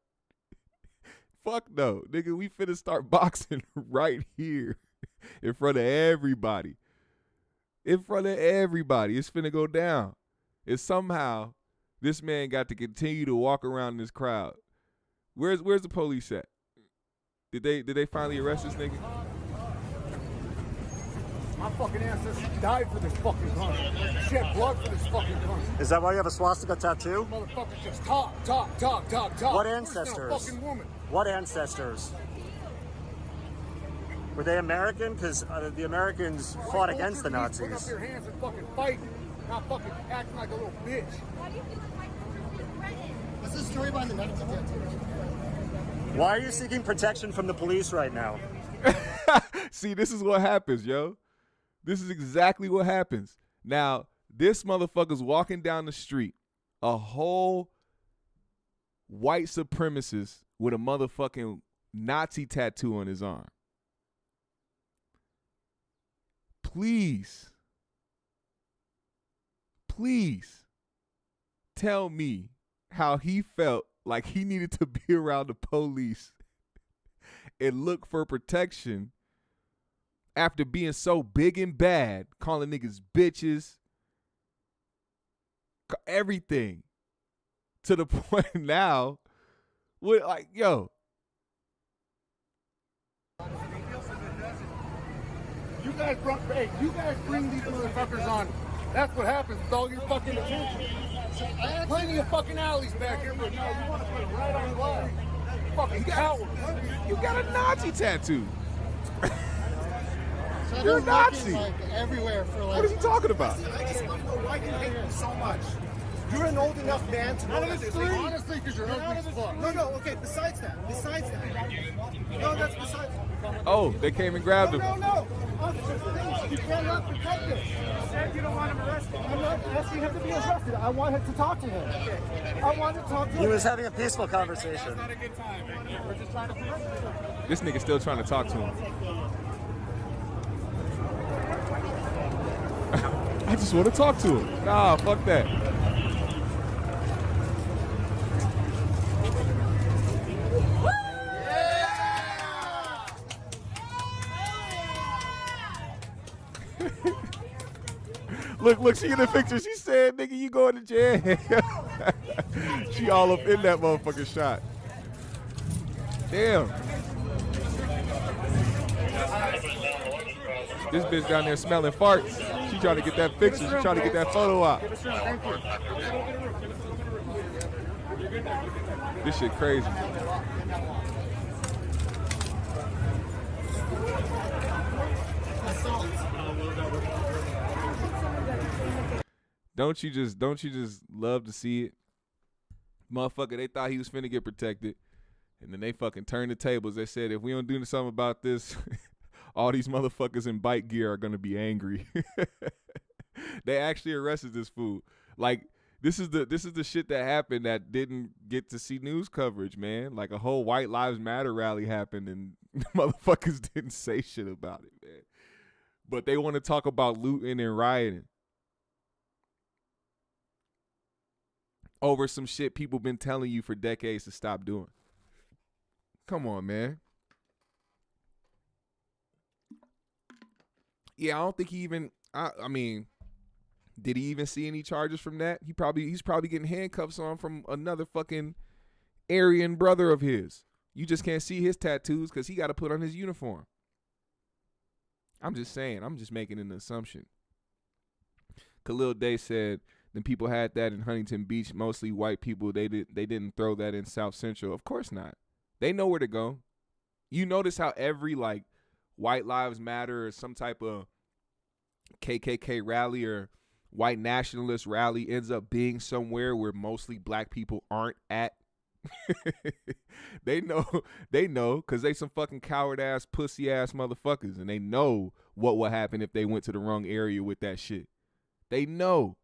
Fuck no. Nigga, we finna start boxing right here in front of everybody. In front of everybody. It's finna go down. And somehow this man got to continue to walk around this crowd. Where's the police at? Did they finally arrest this nigga? My fucking ancestors died for this fucking country. Shed blood for this fucking country. Is that why you have a swastika tattoo? Motherfuckers just talk. What ancestors? Fucking woman. What ancestors? Were they American? Because the Americans fought against the Nazis. Put up your hands and fucking fight, not fucking acting like a little bitch. What's the story behind the Nazi tattoo? Why are you seeking protection from the police right now? See, this is what happens, yo. This is exactly what happens. Now, this motherfucker's walking down the street, a whole white supremacist with a motherfucking Nazi tattoo on his arm. Please tell me how he felt like he needed to be around the police and look for protection after being so big and bad, calling niggas bitches, everything, to the point now, with like, yo. You guys bring these motherfuckers on. That's what happens with all your fucking attention. Plenty of fucking alleys back here, but no, you want to put it right on live. Fucking cowards. You got a Nazi tattoo. So You're a Nazi. Like everywhere for like. What is he talking about? I just want to know why you hate me so much. You're an old enough man to know this. Honestly, because you're ugly as fuck. No, okay, besides that. No, that's besides that. Oh, they came and grabbed him. No. Officer, please, you cannot protect this. You said you don't want him arrested. I'm not asking him to be arrested. I wanted to talk to him. I wanted to talk to him. He was having a peaceful conversation. That's not a good time, man. We're just trying to protect him. This nigga still trying to talk to him. I just want to talk to him. Nah, fuck that. Look, she in the picture. She said, nigga, you going to jail. She all up in that motherfucking shot. Damn. This bitch down there smelling farts. She trying to get that picture. She trying to get that photo op. This shit crazy. Don't you just love to see it? Motherfucker, they thought he was finna get protected. And then they fucking turned the tables. They said, if we don't do something about this, all these motherfuckers in bike gear are gonna be angry. They actually arrested this fool. Like, this is the shit that happened that didn't get to see news coverage, man. Like, a whole White Lives Matter rally happened and motherfuckers didn't say shit about it, man. But they want to talk about looting and rioting over some shit people been telling you for decades to stop doing. Come on, man. Yeah, I don't think he even, I mean, did he even see any charges from that? He's probably getting handcuffs on from another fucking Aryan brother of his. You just can't see his tattoos because he got to put on his uniform. I'm just saying. I'm just making an assumption. Khalil Day said then people had that in Huntington Beach, mostly white people. They didn't throw that in South Central. Of course not. They know where to go. You notice how every like White Lives Matter or some type of KKK rally or white nationalist rally ends up being somewhere where mostly black people aren't at. They know because they some fucking coward ass pussy ass motherfuckers, and they know what will happen if they went to the wrong area with that shit. They know.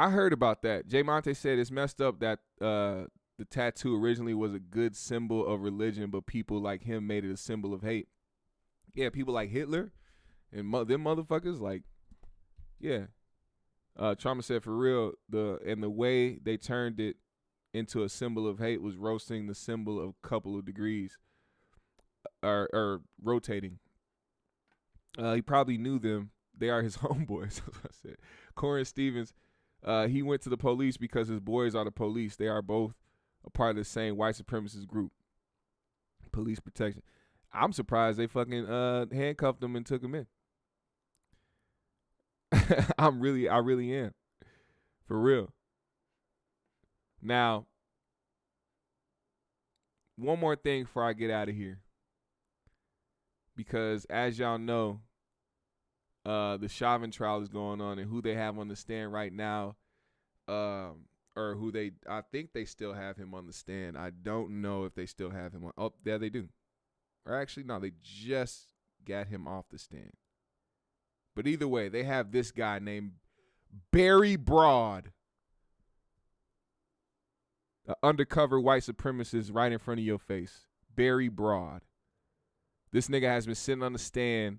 I heard about that. Jay Monte said it's messed up that the tattoo originally was a good symbol of religion, but people like him made it a symbol of hate. Yeah, people like Hitler and them motherfuckers, like, yeah. Trauma said for real, the way they turned it into a symbol of hate was roasting the symbol of a couple of degrees, or rotating. He probably knew them. They are his homeboys. That's what I said. Corin Stevens. He went to the police because his boys are the police. They are both a part of the same white supremacist group. Police protection. I'm surprised they fucking handcuffed him and took him in. I really am. For real. Now, one more thing before I get out of here. Because as y'all know, the Chauvin trial is going on, and who they have on the stand right now, or I think they still have him on the stand. I don't know if they still have him on. Oh, there they do. Or actually, no, they just got him off the stand. But either way, they have this guy named Barry Broad, an undercover white supremacist right in front of your face. Barry Broad. This nigga has been sitting on the stand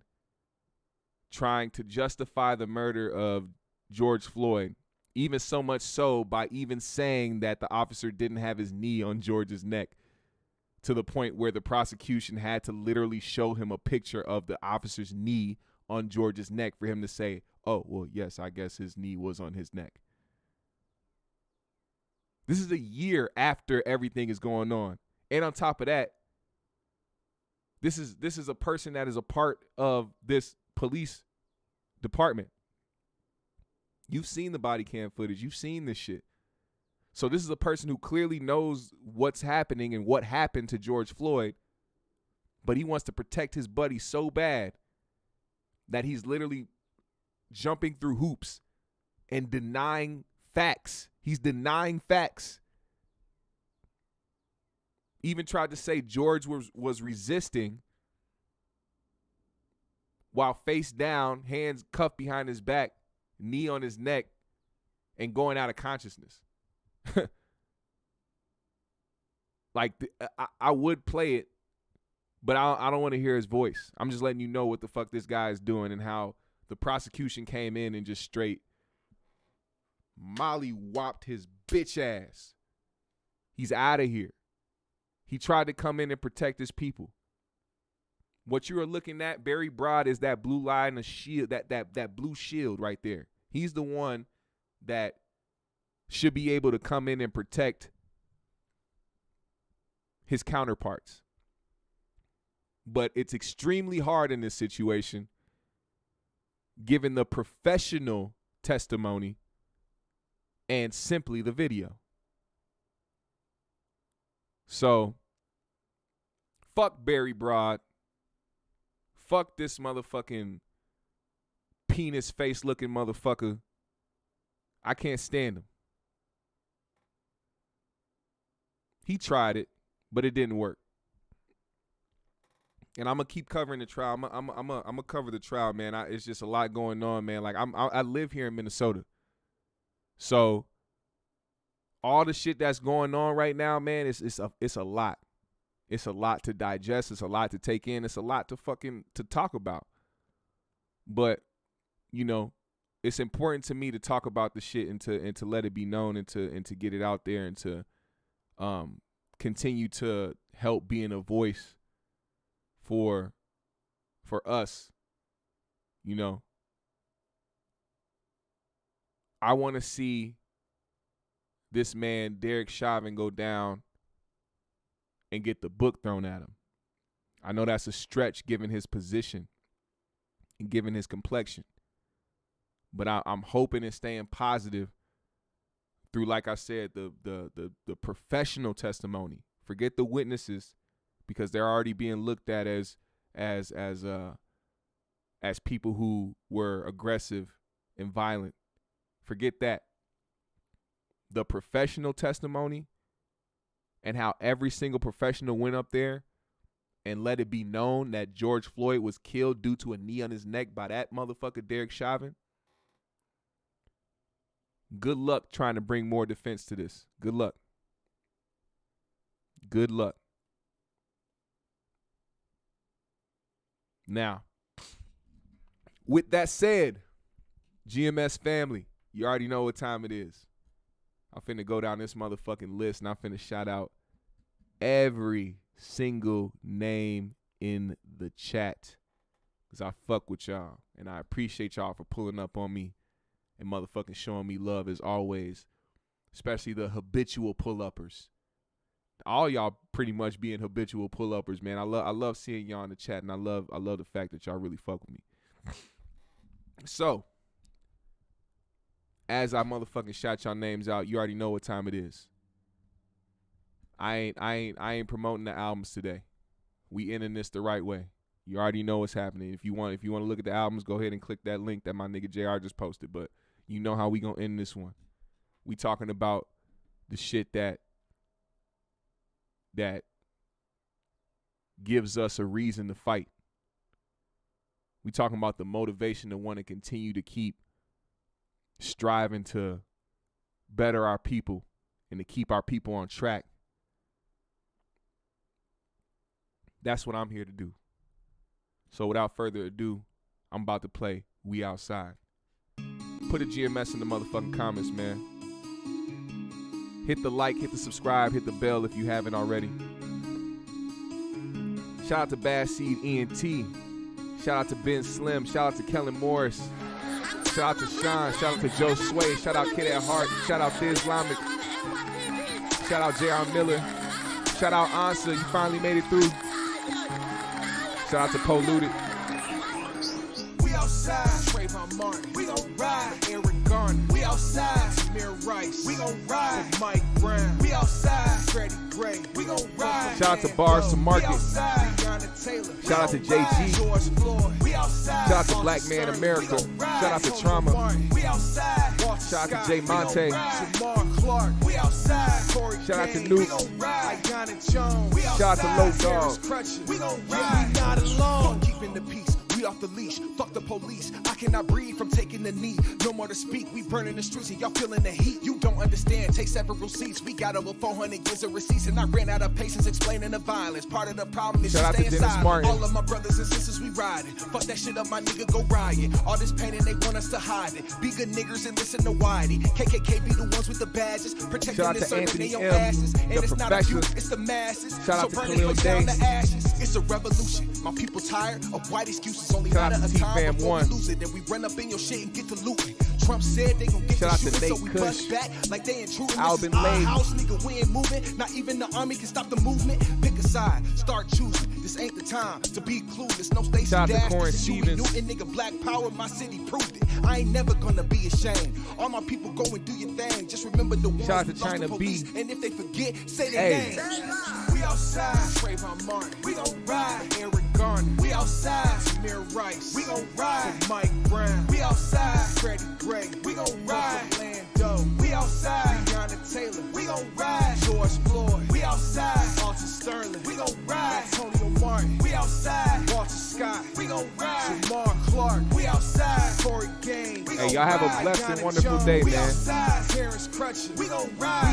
trying to justify the murder of George Floyd, even so much so by even saying that the officer didn't have his knee on George's neck, to the point where the prosecution had to literally show him a picture of the officer's knee on George's neck for him to say, oh, well, yes, I guess his knee was on his neck. This is a year after everything is going on. And on top of that, this is a person that is a part of this police department. You've seen the body cam footage. You've seen this shit. So this is a person who clearly knows what's happening and what happened to George Floyd, but he wants to protect his buddy so bad that he's literally jumping through hoops and denying facts. He's denying facts. Even tried to say George was resisting while face down, hands cuffed behind his back, knee on his neck, and going out of consciousness. Like, I would play it, but I don't want to hear his voice. I'm just letting you know what the fuck this guy is doing and how the prosecution came in and just straight molly-whopped his bitch ass. He's out of here. He tried to come in and protect his people. What you are looking at, Barry Broad, is that blue line, a shield, that blue shield right there. He's the one that should be able to come in and protect his counterparts. But it's extremely hard in this situation, given the professional testimony and simply the video. So, fuck Barry Broad. Fuck this motherfucking penis face looking motherfucker. I can't stand him. He tried it, but it didn't work. And I'm gonna keep covering the trial. I'm gonna cover the trial, man. It's just a lot going on, man. Like I live here in Minnesota, so all the shit that's going on right now, man, it's a lot. It's a lot to digest. It's a lot to take in. It's a lot to talk about. But, you know, it's important to me to talk about the shit and to let it be known and to get it out there and to continue to help being a voice for us. You know, I want to see this man, Derek Chauvin, go down and get the book thrown at him. I know that's a stretch given his position and given his complexion. But I'm hoping and staying positive through, like I said, the professional testimony. Forget the witnesses, because they're already being looked at as people who were aggressive and violent. Forget that. The professional testimony and how every single professional went up there and let it be known that George Floyd was killed due to a knee on his neck by that motherfucker Derek Chauvin. Good luck trying to bring more defense to this. Good luck. Good luck. Now, with that said, GMS family, you already know what time it is. I'm finna go down this motherfucking list, and I'm finna shout out every single name in the chat, because I fuck with y'all, and I appreciate y'all for pulling up on me and motherfucking showing me love as always, especially the habitual pull-uppers. All y'all pretty much being habitual pull-uppers, man. I love seeing y'all in the chat, and I love the fact that y'all really fuck with me. So, as I motherfucking shout y'all names out, you already know what time it is. I ain't promoting the albums today. We ending this the right way. You already know what's happening. If you want to look at the albums, go ahead and click that link that my nigga JR just posted. But you know how we gonna end this one. We talking about the shit that gives us a reason to fight. We talking about the motivation to want to continue to keep striving to better our people and to keep our people on track. That's what I'm here to do. So without further ado, I'm about to play We Outside. Put a GMS in the motherfucking comments, man. Hit the like, hit the subscribe, hit the bell if you haven't already. Shout out to Bad Seed ENT. Shout out to Ben Slim. Shout out to Kellen Morris. Shout out to Sean. Shout out to Joe Sway. Shout out Kid at Heart. Shout out The Islamic. Shout out J.R. Miller. Shout out Ansa. You finally made it through. Shout out to Polluted. We outside. Trayvon Martin. We gon' ride. Eric Garner. We outside. Samir Rice. We gon' ride. Mike Brown. We outside. Freddie Gray. We gon' ride. Shout out to Bars to Market. Taylor. Shout out to JG. George Floyd. We outside. Shout out to Black Man America. Shout out to Trauma. We outside. Shout out to Jay Monte. Clark. We outside. Shout out to Nuke. Shout out to Low Dog. We gon' ride. We not alone. Keeping the peace. We off the leash. Fuck the police. I cannot breathe from taking the knee. No more to speak. We burning the streets and y'all feeling the heat. You don't understand. Take several seats. We got over 400 years of receipts and I ran out of patience explaining the violence. Part of the problem is shout you staying silent. All of my brothers and sisters, we riding. Fuck that shit up, my nigga, go riot. All this pain and they want us to hide it. Be good niggers and listen to Whitey. KKK be the ones with the badges. Protecting this earth and they on asses. And it's not a few, it's the masses. Shout out so to burn Khalil it down Days. the ashes. It's a revolution. My people tired of white excuses. Only shout matter out to of time T-Fam before 1. we lose it. Then we run up in your shit and get to looting. Trump said they gon' get shout out the to shooting, Nate so we Kush. bust back like they intruding. Alvin This is our Lane. house, nigga, we ain't moving. Not even the army can stop the movement. Pick a side, start choosing. This ain't the time to be clueless. No Stacey Shout out to Dash, Corin this is Huey Stevens. Newton, nigga, Black Power, my city proved it. I ain't never gonna be ashamed. All my people go and do your thing. Just remember the ones Shout out to who lost China the police. B. And if they forget, say their Hey. name. We outside, Trayvon Martin. We gon' ride, Eric Garner. We outside, Samir Rice. We gon' ride, Mike Brown. We outside, Freddie Gray. We gon' ride, Lando. We outside, Breonna Taylor. We gon' ride, George Floyd. We outside, Alton Sterling. We gon' ride, Antonio Martin. We outside, Walter Scott. We gon' ride, Jamar Clark. We outside, Corey Gaines. Hey, y'all have a blessed and wonderful day, we man. outside, Terrence Crutchett. We gon' ride,